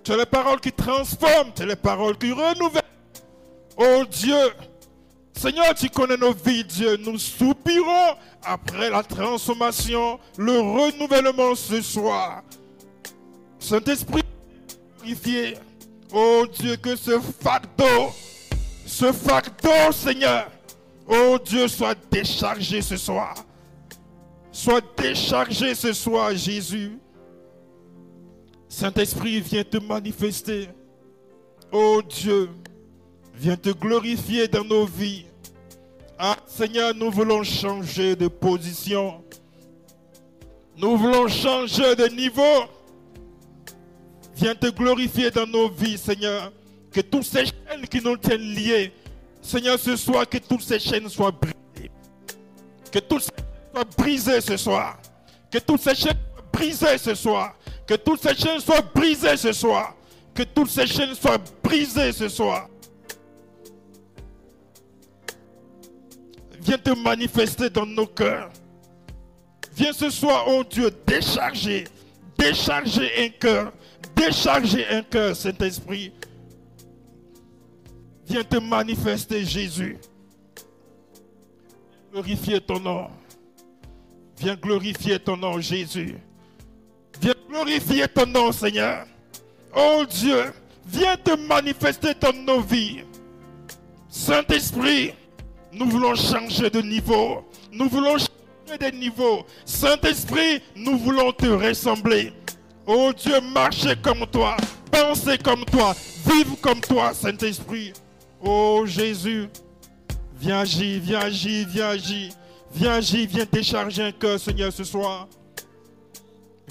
Tu as les paroles qui transforment. Tu as les paroles qui renouvellent. Oh Dieu, Seigneur, tu connais nos vies, Dieu. Nous soupirons après la transformation, le renouvellement ce soir. Saint-Esprit, purifié. Oh Dieu, que ce fardeau, Seigneur, oh Dieu, soit déchargé ce soir. Soit déchargé ce soir, Jésus. Saint-Esprit, viens te manifester. Oh Dieu, viens te glorifier dans nos vies. Ah Seigneur, nous voulons changer de position. Nous voulons changer de niveau. Viens te glorifier dans nos vies, Seigneur. Que toutes ces chaînes qui nous tiennent liés, Seigneur, ce soir, que toutes ces chaînes soient brisées. Que toutes ces chaînes soient brisées ce soir. Que toutes ces chaînes soient brisées ce soir. Que toutes ces chaînes soient brisées ce soir. Que toutes ces chaînes soient brisées ce soir. Viens te manifester dans nos cœurs. Viens ce soir, oh Dieu, décharger un cœur. Décharger un cœur, Saint-Esprit. Viens te manifester, Jésus. Glorifier ton nom. Viens glorifier ton nom, Jésus. Viens glorifier ton nom, Seigneur. Oh Dieu, viens te manifester dans nos vies. Saint-Esprit, nous voulons changer de niveau. Nous voulons changer de niveau. Saint-Esprit, nous voulons te ressembler. Oh Dieu, marcher comme toi, penser comme toi, vivre comme toi, Saint-Esprit. Oh Jésus, viens agir, viens agir, viens agir. Viens agir, viens décharger un cœur, Seigneur, ce soir.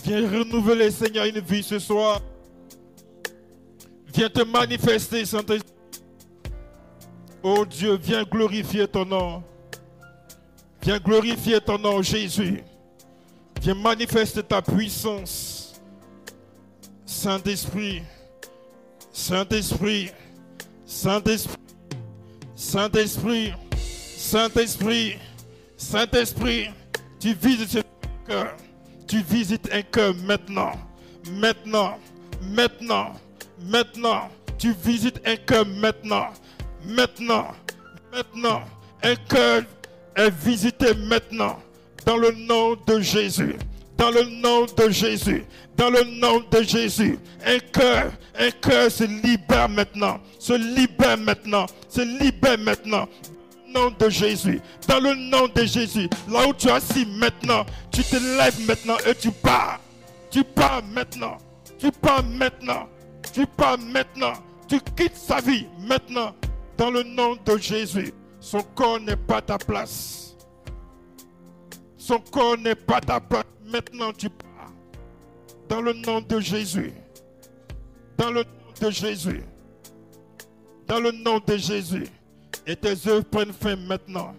Viens renouveler, Seigneur, une vie ce soir. Viens te manifester, Saint-Esprit. Oh Dieu, viens glorifier ton nom. Viens glorifier ton nom, Jésus. Viens manifester ta puissance. Saint-Esprit, Saint-Esprit, Saint-Esprit, Saint-Esprit, Saint-Esprit, Saint-Esprit, tu visites un cœur. Tu visites un cœur maintenant. Maintenant, maintenant, maintenant. Tu visites un cœur maintenant. Maintenant, maintenant. Un cœur est visité maintenant. Dans le nom de Jésus. Dans le nom de Jésus. Dans le nom de Jésus. Un cœur se libère maintenant. Se libère maintenant. Se libère maintenant. Dans le nom de Jésus. Dans le nom de Jésus. Là où tu es assis maintenant. Tu te lèves maintenant et tu pars. Tu pars maintenant. Tu pars maintenant. Tu pars maintenant. Tu quittes sa vie maintenant. Dans le nom de Jésus. Son corps n'est pas ta place. Son corps n'est pas ta place. Maintenant tu pars. Dans le nom de Jésus. Dans le nom de Jésus. Dans le nom de Jésus. Et tes œuvres prennent fin maintenant.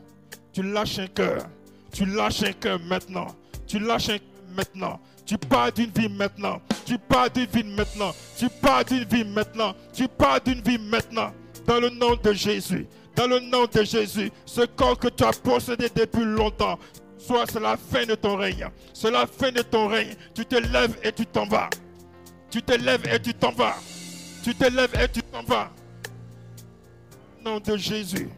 Tu lâches un cœur. Tu lâches un cœur maintenant. Tu lâches un cœur maintenant. Tu pars d'une vie maintenant. Tu pars d'une vie maintenant. Tu pars d'une vie maintenant. Tu pars d'une vie maintenant. Dans le nom de Jésus. Dans le nom de Jésus. Ce corps que tu as possédé depuis longtemps. Soit c'est la fin de ton règne. C'est la fin de ton règne. Tu te lèves et tu t'en vas. Tu te lèves et tu t'en vas. Tu te lèves et tu t'en vas. Dans le nom de Jésus.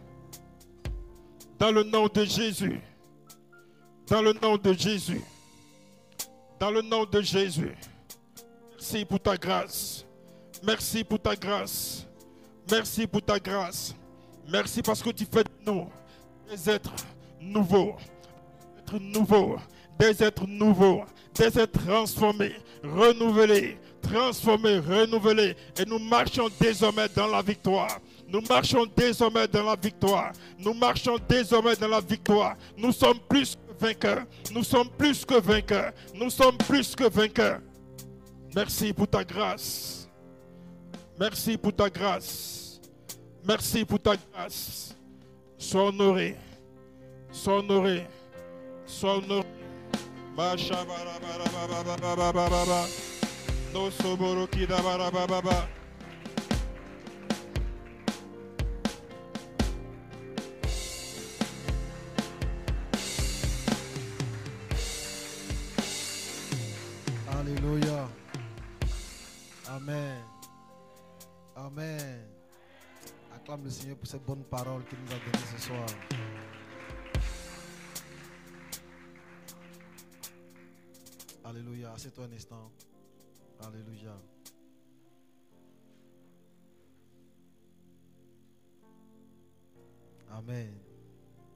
Dans le nom de Jésus. Dans le nom de Jésus. Dans le nom de Jésus. Merci pour ta grâce. Merci pour ta grâce. Merci pour ta grâce. Merci parce que tu fais de nous des êtres nouveaux. Des êtres nouveaux. Des êtres transformés, renouvelés, transformés, renouvelés. Et nous marchons désormais dans la victoire. Nous marchons désormais dans la victoire. Nous marchons désormais dans la victoire. Nous sommes plus que vainqueurs. Nous sommes plus que vainqueurs. Nous sommes plus que vainqueurs. Merci pour ta grâce. Merci pour ta grâce. Merci pour ta grâce. Sois honoré. Sois honoré. Sois honoré. No soboro kida barababa. Alléluia. Amen. Amen. Acclame le Seigneur pour cette bonne parole qu'il nous a donnée ce soir. Alléluia. Assieds-toi un instant. Alléluia. Amen.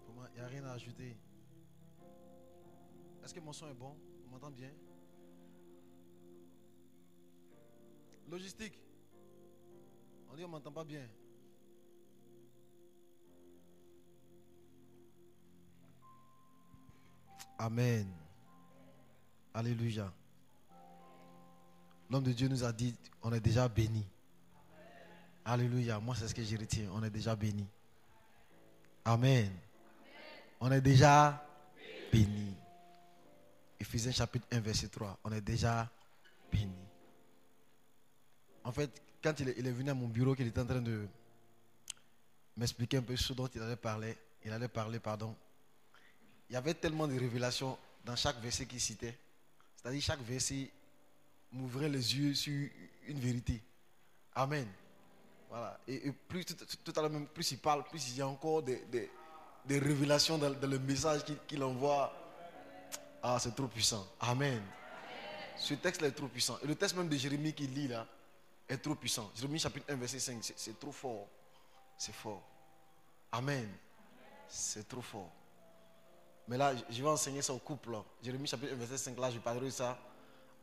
Pour moi, il n'y a rien à ajouter. Est-ce que mon son est bon? On m'entend bien? Logistique. On dit on ne m'entend pas bien. Amen. Alléluia. L'homme de Dieu nous a dit on est déjà béni. Alléluia. Moi c'est ce que je retiens. On est déjà béni. Amen. On est déjà béni. Éphésiens chapitre 1 verset 3. On est déjà béni. En fait, quand il est venu à mon bureau, qu'il était en train de m'expliquer un peu ce dont il allait parler, il y avait tellement de révélations dans chaque verset qu'il citait. C'est-à-dire chaque verset m'ouvrait les yeux sur une vérité. Amen. Voilà. Et plus tout à l'heure même, plus il parle, plus il y a encore des révélations dans le message qu'il envoie. Ah, c'est trop puissant. Amen. Ce texte-là est trop puissant. Et le texte même de Jérémie qu'il lit là est trop puissant. Jérémie chapitre 1 verset 5, c'est trop fort. C'est fort. Amen. C'est trop fort. Mais là, je vais enseigner ça au couple. Là. Jérémie chapitre 1 verset 5, là, je parlerai de ça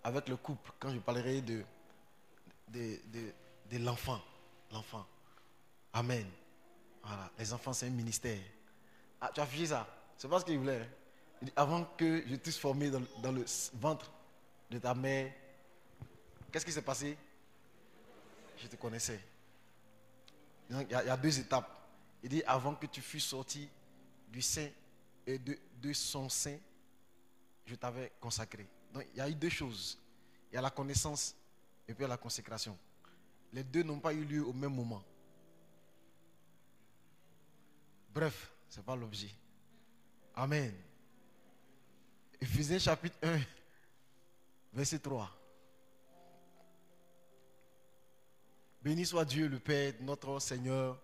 avec le couple quand je parlerai de l'enfant. L'enfant. Amen. Voilà. Les enfants, c'est un ministère. Ah, tu as affiché ça? C'est pas ce qu'il voulait. Hein? Il dit, avant que je t'eusse formé dans le ventre de ta mère, qu'est-ce qui s'est passé? Je te connaissais. Donc, il y a deux étapes. Il dit, avant que tu fusses sorti du sein et de son sein, je t'avais consacré. Donc, il y a eu deux choses. Il y a la connaissance et puis il y a la consécration. Les deux n'ont pas eu lieu au même moment. Bref, ce n'est pas l'objet. Amen. Éphésiens chapitre 1, verset 3. Béni soit Dieu, le Père, notre Seigneur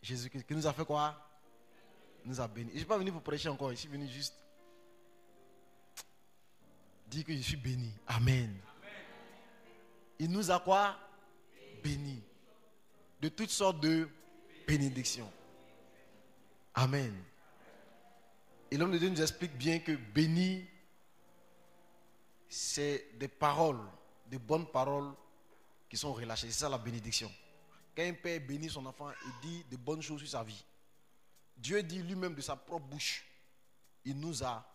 Jésus-Christ, qui nous a fait quoi? Nous a bénis. Je ne suis pas venu pour prêcher encore, je suis venu juste dire que je suis béni. Amen. Il nous a quoi? Bénis. De toutes sortes de bénédictions. Amen. Et l'homme de Dieu nous explique bien que béni, c'est des paroles, des bonnes paroles qui sont relâchées. C'est ça la bénédiction. Quand un père bénit son enfant, il dit de bonnes choses sur sa vie. Dieu dit lui-même de sa propre bouche, il nous a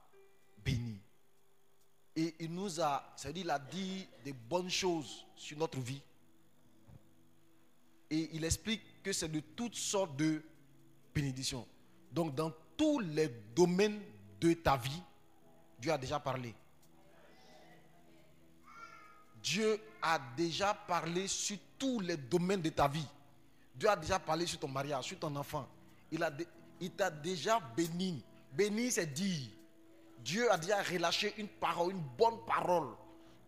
bénis. Et il nous a, c'est-à-dire il a dit des bonnes choses sur notre vie. Et il explique que c'est de toutes sortes de bénédictions. Donc dans tous les domaines de ta vie, Dieu a déjà parlé. Dieu a déjà parlé sur tous les domaines de ta vie. Dieu a déjà parlé sur ton mariage, sur ton enfant. Il t'a déjà béni. Béni, c'est dire. Dieu a déjà relâché une parole, une bonne parole.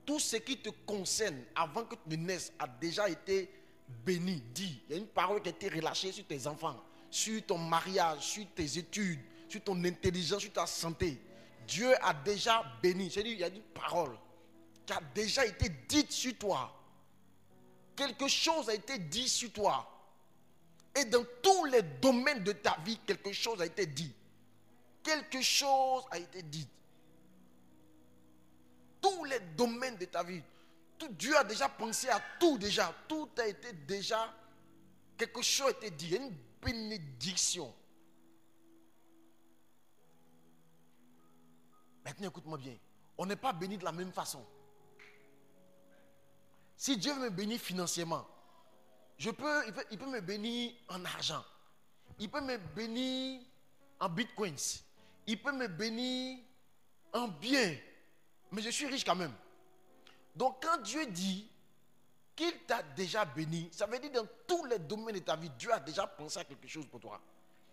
Tout ce qui te concerne avant que tu ne naisses a déjà été béni, dit. Il y a une parole qui a été relâchée sur tes enfants, sur ton mariage, sur tes études, sur ton intelligence, sur ta santé. Dieu a déjà béni. C'est-à-dire, il y a une parole qui a déjà été dite sur toi. Quelque chose a été dit sur toi. Et dans tous les domaines de ta vie, quelque chose a été dit. Quelque chose a été dit. Tous les domaines de ta vie. Dieu a déjà pensé à tout déjà. Tout a été déjà. Quelque chose a été dit. Il y a une bénédiction. Maintenant, écoute-moi bien. On n'est pas béni de la même façon. Si Dieu me bénit financièrement, il peut me bénir en argent. Il peut me bénir en bitcoins. Il peut me bénir en biens. Mais je suis riche quand même. Donc quand Dieu dit qu'il t'a déjà béni, ça veut dire dans tous les domaines de ta vie, Dieu a déjà pensé à quelque chose pour toi.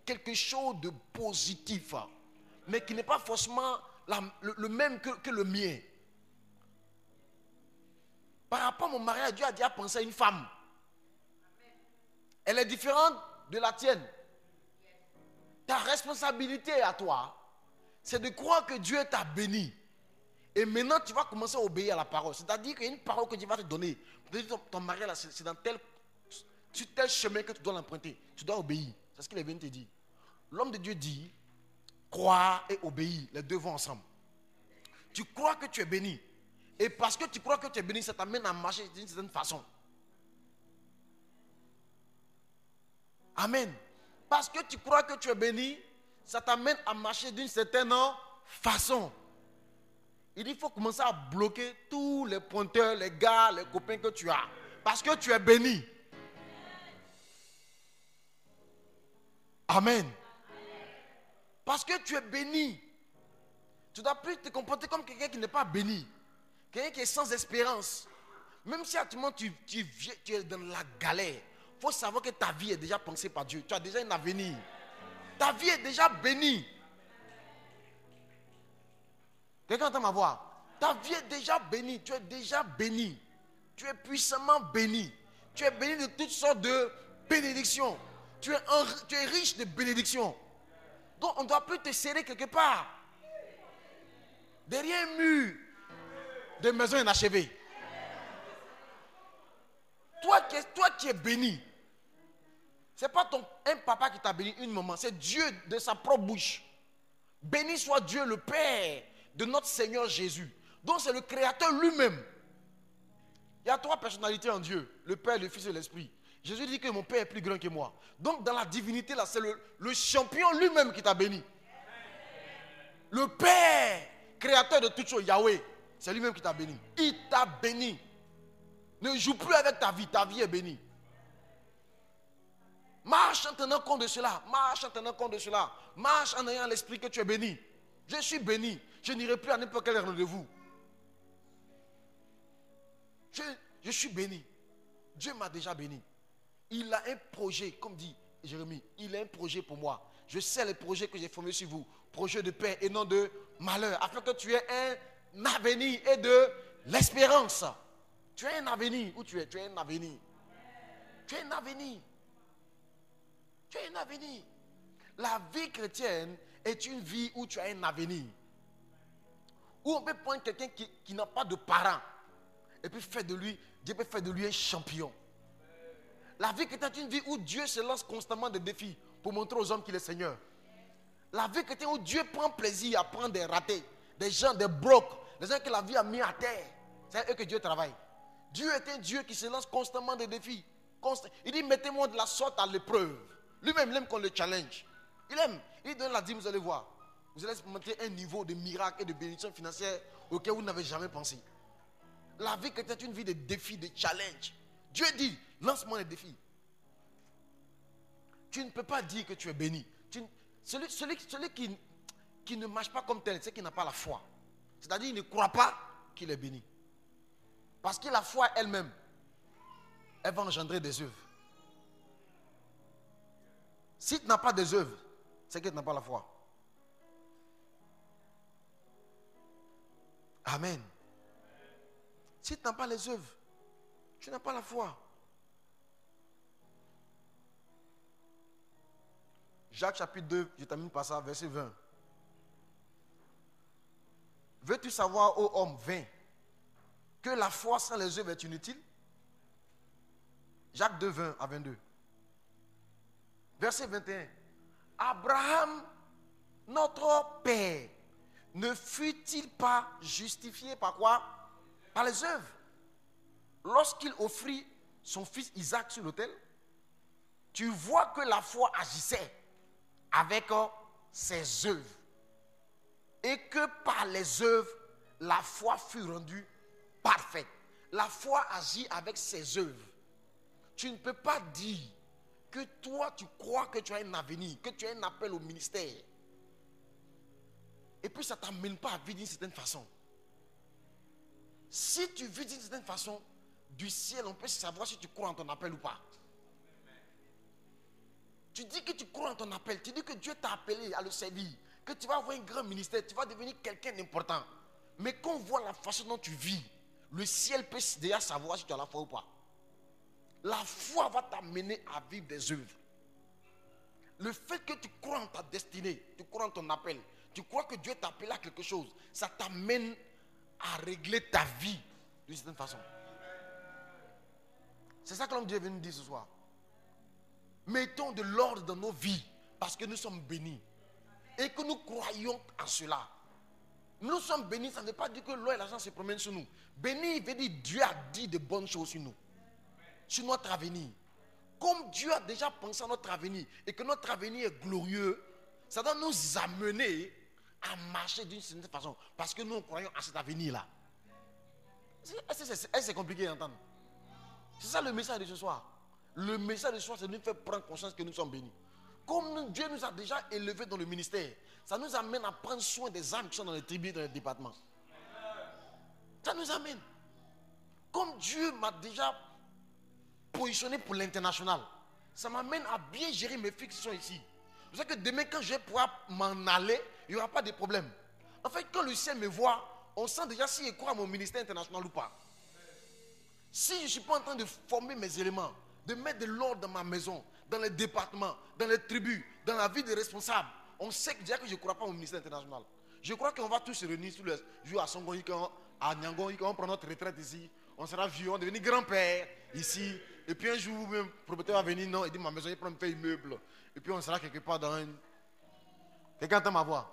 Quelque chose de positif. Mais qui n'est pas forcément le même que le mien. Par rapport à mon mariage, Dieu a déjà pensé à une femme. Elle est différente de la tienne. Ta responsabilité à toi, c'est de croire que Dieu t'a béni. Et maintenant, tu vas commencer à obéir à la parole. C'est-à-dire qu'il y a une parole que Dieu va te donner. Ton mariage, c'est dans sur tel chemin que tu dois l'emprunter. Tu dois obéir. C'est ce qu'il vient de te dire. L'homme de Dieu dit, croire et obéir, les deux vont ensemble. Tu crois que tu es béni. Et parce que tu crois que tu es béni, ça t'amène à marcher d'une certaine façon. Amen. Parce que tu crois que tu es béni, ça t'amène à marcher d'une certaine façon. Il dit, il faut commencer à bloquer tous les pointeurs, les gars, les copains que tu as. Parce que tu es béni. Amen. Parce que tu es béni. Tu ne dois plus te comporter comme quelqu'un qui n'est pas béni. Quelqu'un qui est sans espérance. Même si actuellement tu es dans la galère, il faut savoir que ta vie est déjà pensée par Dieu. Tu as déjà un avenir. Ta vie est déjà bénie. Quelqu'un entend ma voix? Ta vie est déjà bénie. Tu es déjà béni. Tu es puissamment béni. Tu es béni de toutes sortes de bénédictions. Tu es riche de bénédictions. Donc on ne doit plus te serrer quelque part. Derrière un mur de maison inachevée. Toi qui es béni. Ce n'est pas un papa qui t'a béni, une maman. C'est Dieu de sa propre bouche. Béni soit Dieu le Père de notre Seigneur Jésus. Donc c'est le Créateur lui-même. Il y a trois personnalités en Dieu. Le Père, le Fils et l'Esprit. Jésus dit que mon Père est plus grand que moi. Donc dans la divinité, là, c'est le champion lui-même qui t'a béni. Le Père, Créateur de toutes choses, Yahweh, c'est lui-même qui t'a béni. Il t'a béni. Ne joue plus avec ta vie est bénie. Marche en tenant compte de cela. Marche en tenant compte de cela. Marche en ayant l'esprit que tu es béni. Je suis béni. Je n'irai plus à n'importe quel rendez-vous. Je suis béni. Dieu m'a déjà béni. Il a un projet, comme dit Jérémie. Il a un projet pour moi. je sais les projets que j'ai formés sur vous. Projets de paix et non de malheur. Afin que tu aies un avenir et de l'espérance. Tu as un avenir. Où tu es? Tu as un avenir. Tu as un avenir. Tu as un avenir. La vie chrétienne est une vie où tu as un avenir. Où on peut prendre quelqu'un qui n'a pas de parents. Et puis faire de lui, Dieu peut faire de lui un champion. La vie chrétienne est une vie où Dieu se lance constamment des défis pour montrer aux hommes qu'il est Seigneur. La vie chrétienne où Dieu prend plaisir à prendre des ratés, des gens, des blocs, des gens que la vie a mis à terre. C'est eux que Dieu travaille. Dieu est un Dieu qui se lance constamment des défis. Il dit, mettez-moi de la sorte à l'épreuve. Lui-même, il aime qu'on le challenge. Il aime. Il donne la dîme, vous allez voir. Vous allez expérimenter un niveau de miracle et de bénédiction financière auquel vous n'avez jamais pensé. La vie chrétienne est une vie de défis, de challenge. Dieu dit, lance-moi les défis. Tu ne peux pas dire que tu es béni. Celui qui ne marche pas comme tel, c'est qu'il n'a pas la foi. C'est-à-dire qu'il ne croit pas qu'il est béni. Parce que la foi elle-même, elle va engendrer des œuvres. Si tu n'as pas des œuvres, c'est que tu n'as pas la foi. Amen. Si tu n'as pas les œuvres, tu n'as pas la foi. Jacques chapitre 2, je termine par ça, verset 20. Veux-tu savoir, ô homme vain, que la foi sans les œuvres est inutile? Jacques 2, 20 à 22. Verset 21. Abraham, notre père, ne fut-il pas justifié par quoi? Par les œuvres. Lorsqu'il offrit son fils Isaac sur l'autel, tu vois que la foi agissait avec ses œuvres. Et que par les œuvres, la foi fut rendue parfaite. La foi agit avec ses œuvres. Tu ne peux pas dire que toi, tu crois que tu as un avenir, que tu as un appel au ministère. Et puis ça ne t'amène pas à vivre d'une certaine façon. Si tu vis d'une certaine façon, du ciel, on peut savoir si tu crois en ton appel ou pas. Tu dis que tu crois en ton appel, tu dis que Dieu t'a appelé à le servir, que tu vas avoir un grand ministère, tu vas devenir quelqu'un d'important. Mais quand on voit la façon dont tu vis, le ciel peut déjà savoir si tu as la foi ou pas. La foi va t'amener à vivre des œuvres. Le fait que tu crois en ta destinée, tu crois en ton appel, tu crois que Dieu t'a appelé à quelque chose, ça t'amène à régler ta vie d'une certaine façon. C'est ça que l'homme de Dieu est venu nous dire ce soir. Mettons de l'ordre dans nos vies parce que nous sommes bénis et que nous croyons en cela. Nous sommes bénis, ça ne veut pas dire que l'eau et l'argent se promènent sur nous. Béni, il veut dire Dieu a dit de bonnes choses sur nous, sur notre avenir. Comme Dieu a déjà pensé à notre avenir et que notre avenir est glorieux, ça doit nous amener à marcher d'une certaine façon parce que nous croyons à cet avenir-là. C'est compliqué d'entendre. C'est ça le message de ce soir. Le message de ce soir, c'est de nous faire prendre conscience que nous sommes bénis. Comme Dieu nous a déjà élevés dans le ministère, ça nous amène à prendre soin des âmes qui sont dans les tribus, dans les départements. Ça nous amène. Comme Dieu m'a déjà positionné pour l'international, ça m'amène à bien gérer mes filles qui sont ici. Vous savez que demain, quand je vais pouvoir m'en aller, il n'y aura pas de problème. En fait, quand le ciel me voit, on sent déjà si je crois à mon ministère international ou pas. Si je ne suis pas en train de former mes éléments, de mettre de l'ordre dans ma maison, dans les départements, dans les tribus, dans la vie des responsables, on sait déjà que je ne crois pas au ministère international. Je crois qu'on va tous se réunir tous les jours à Songoï, à Nyangoï, quand on prend notre retraite ici. On sera vieux, on va devenir grand-père ici. Et puis un jour, même, le propriétaire va venir, non, il dit ma maison, il prend me faire immeuble. Et puis on sera quelque part dans un... Quelqu'un entend ma voix?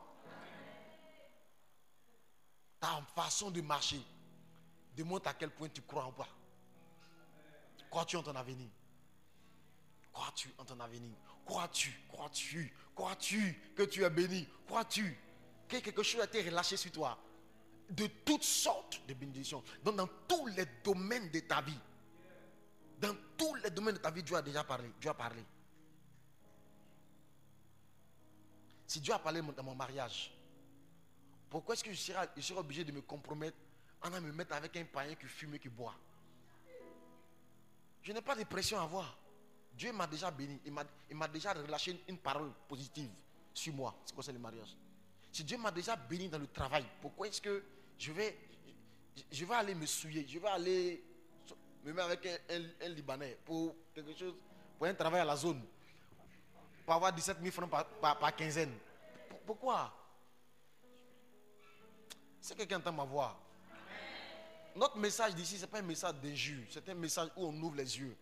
Ta façon de marcher démontre à quel point tu crois ou pas. Crois-tu en ton avenir? Crois-tu en ton avenir? Crois-tu que tu es béni? Crois-tu que quelque chose a été relâché sur toi? De toutes sortes de bénédictions. Donc dans tous les domaines de ta vie. Dans tous les domaines de ta vie, Dieu a déjà parlé. Dieu a parlé. Si Dieu a parlé dans mon mariage, pourquoi est-ce que je serai obligé de me compromettre en allant me mettre avec un païen qui fume et qui boit? Je n'ai pas de pression à avoir. Dieu m'a déjà béni. Il m'a déjà relâché une parole positive. Suis-moi. C'est quoi, c'est le mariage? Si Dieu m'a déjà béni dans le travail, pourquoi est-ce que je vais aller me souiller? Je vais aller me mettre avec un Libanais pour quelque chose, pour un travail à la zone, pour avoir 17 000 francs par quinzaine. Pourquoi? Si quelqu'un entend ma voix, notre message d'ici, ce n'est pas un message d'injure, c'est un message où on ouvre les yeux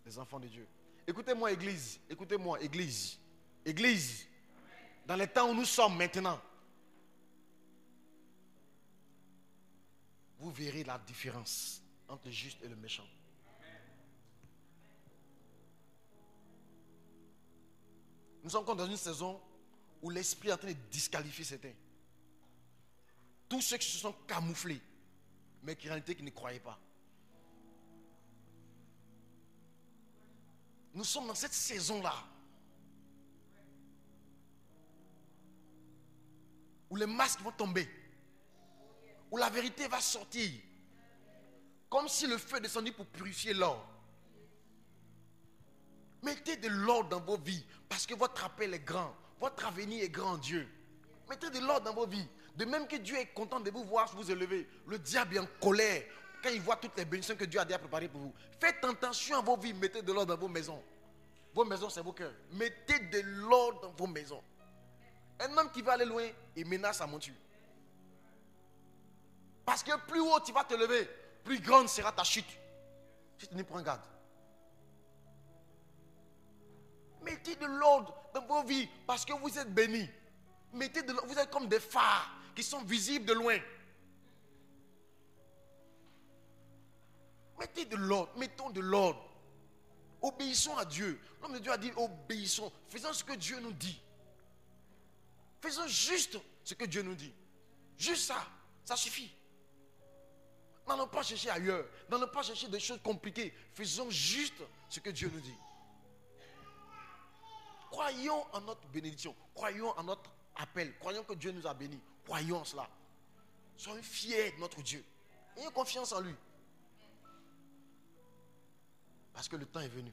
des enfants de Dieu. Écoutez-moi, Église. Écoutez-moi, Église. Église. Dans les temps où nous sommes maintenant, vous verrez la différence entre le juste et le méchant. Nous sommes comme dans une saison où l'esprit est en train de disqualifier certains. Tous ceux qui se sont camouflés, mais qui en réalité qui ne croyaient pas. Nous sommes dans cette saison-là où les masques vont tomber, où la vérité va sortir, comme si le feu descendait pour purifier l'or. Mettez de l'ordre dans vos vies, parce que votre appel est grand, votre avenir est grand en Dieu. Mettez de l'ordre dans vos vies. De même que Dieu est content de vous voir vous élever, le diable est en colère quand il voit toutes les bénédictions que Dieu a déjà préparées pour vous. Faites attention à vos vies, mettez de l'ordre dans vos maisons. Vos maisons, c'est vos cœurs. Mettez de l'ordre dans vos maisons. Un homme qui va aller loin, il menace sa monture. Parce que plus haut tu vas te lever, plus grande sera ta chute. Si tu n'y prends garde. Mettez de l'ordre dans vos vies parce que vous êtes bénis. Mettez de l'ordre. Vous êtes comme des phares qui sont visibles de loin. Mettez de l'ordre, mettons de l'ordre. Obéissons à Dieu. L'homme de Dieu a dit obéissons. Faisons ce que Dieu nous dit. Faisons juste ce que Dieu nous dit. Juste ça, ça suffit. N'allons pas chercher ailleurs. N'allons pas chercher des choses compliquées. Faisons juste ce que Dieu nous dit. Croyons en notre bénédiction. Croyons en notre appel. Croyons que Dieu nous a bénis. Croyons en cela. Soyons fiers de notre Dieu. Ayez confiance en lui. Parce que le temps est venu.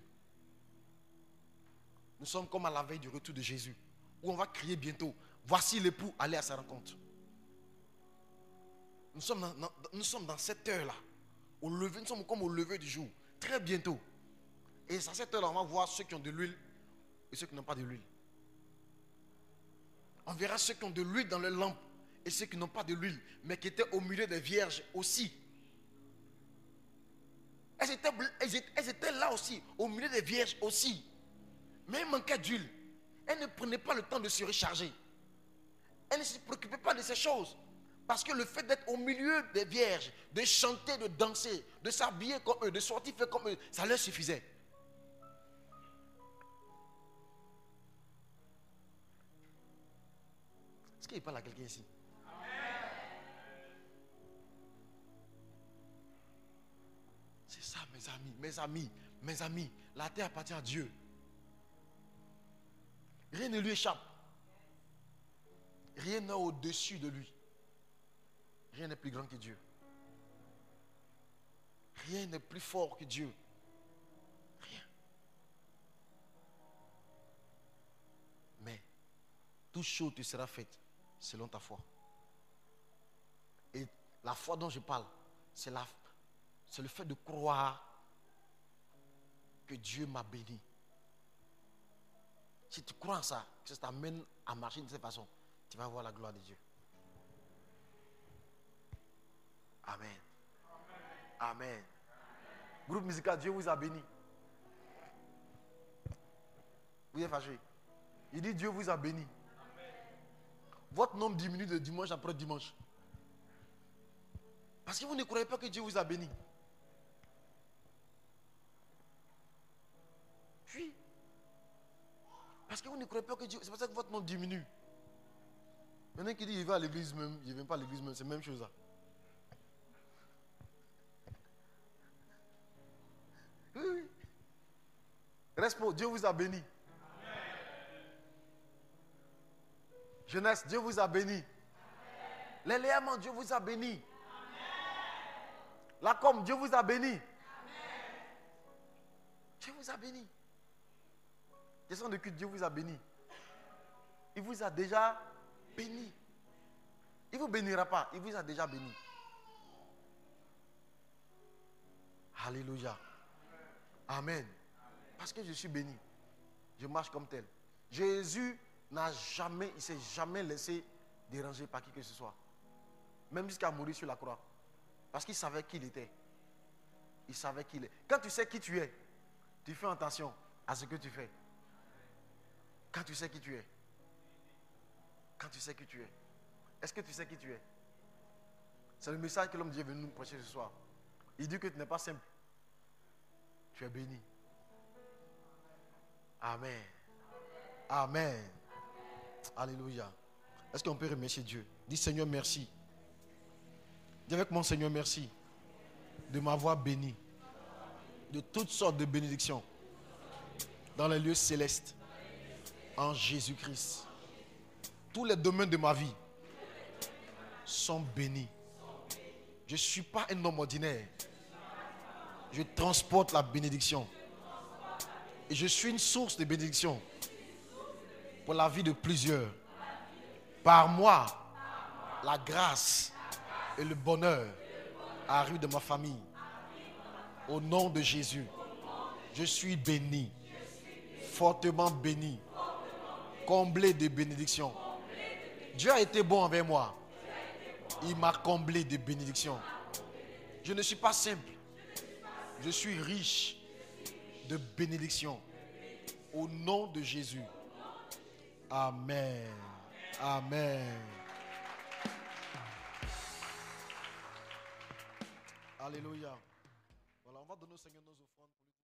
Nous sommes comme à la veille du retour de Jésus. Où on va crier bientôt. Voici l'époux, allez à sa rencontre. Nous sommes dans cette heure-là. Nous sommes comme au lever du jour. Très bientôt. Et à cette heure-là, on va voir ceux qui ont de l'huile et ceux qui n'ont pas de l'huile. On verra ceux qui ont de l'huile dans leur lampe et ceux qui n'ont pas de l'huile, mais qui étaient au milieu des vierges aussi. Elles étaient là aussi, au milieu des vierges aussi. Mais elles manquaient d'huile. Elles ne prenaient pas le temps de se recharger. Elles ne se préoccupaient pas de ces choses. Parce que le fait d'être au milieu des vierges, de chanter, de danser, de s'habiller comme eux, de sortir faire comme eux, ça leur suffisait. Est-ce qu'il parle à quelqu'un ici? C'est ça, mes amis, la terre appartient à Dieu. Rien ne lui échappe. Rien n'est au-dessus de lui. Rien n'est plus grand que Dieu. Rien n'est plus fort que Dieu. Rien. Mais toute chose te sera faite selon ta foi. Et la foi dont je parle, c'est le fait de croire que Dieu m'a béni. Si tu crois en ça, que ça t'amène à marcher de cette façon, tu vas voir la gloire de Dieu. Amen. Amen. Groupe musical, Dieu vous a béni. Vous êtes fâché. Il dit Dieu vous a béni. Votre nombre diminue de dimanche après dimanche. Parce que vous ne croyez pas que Dieu vous a béni. Oui. Parce que vous ne croyez pas que Dieu... C'est pour ça que votre nombre diminue. Maintenant qui dit il va à l'église même, il ne vient pas à l'église même, c'est la même chose là. Oui, oui. Respo, Dieu vous a béni. Amen. Jeunesse, Dieu vous a béni. Amen. Les Léamans, Dieu vous a béni. Amen. La com, Dieu vous a béni. Amen. Dieu vous a béni. Question de culte, Dieu vous a béni. Il vous a déjà béni. Il ne vous bénira pas, il vous a déjà béni. Alléluia. Amen. Parce que je suis béni. Je marche comme tel. Jésus n'a jamais, il ne s'est jamais laissé déranger par qui que ce soit. Même jusqu'à mourir sur la croix. Parce qu'il savait qui il était. Il savait qui il est. Quand tu sais qui tu es, tu fais attention à ce que tu fais. Quand tu sais qui tu es. Quand tu sais qui tu es. Est-ce que tu sais qui tu es? C'est le message que l'homme de Dieu est venu nous prêcher ce soir. Il dit que tu n'es pas simple. Tu es béni. Amen. Amen. Alléluia. Est-ce qu'on peut remercier Dieu? Dis Seigneur merci. Dis avec mon Seigneur merci de m'avoir béni de toutes sortes de bénédictions dans les lieux célestes en Jésus-Christ. Tous les domaines de ma vie sont bénis. Je ne suis pas un homme ordinaire. Je transporte la bénédiction. Et je suis une source de bénédiction pour la vie de plusieurs. Par moi, la grâce et le bonheur arrivent de ma famille. Au nom de Jésus, je suis béni, fortement béni, comblé de bénédictions. Dieu a été bon envers moi. Il m'a comblé de bénédictions. Je ne suis pas simple. Je suis riche de bénédictions. Au nom de Jésus. Amen. Amen. Alléluia. Voilà, on va donner au Seigneur nos offrandes.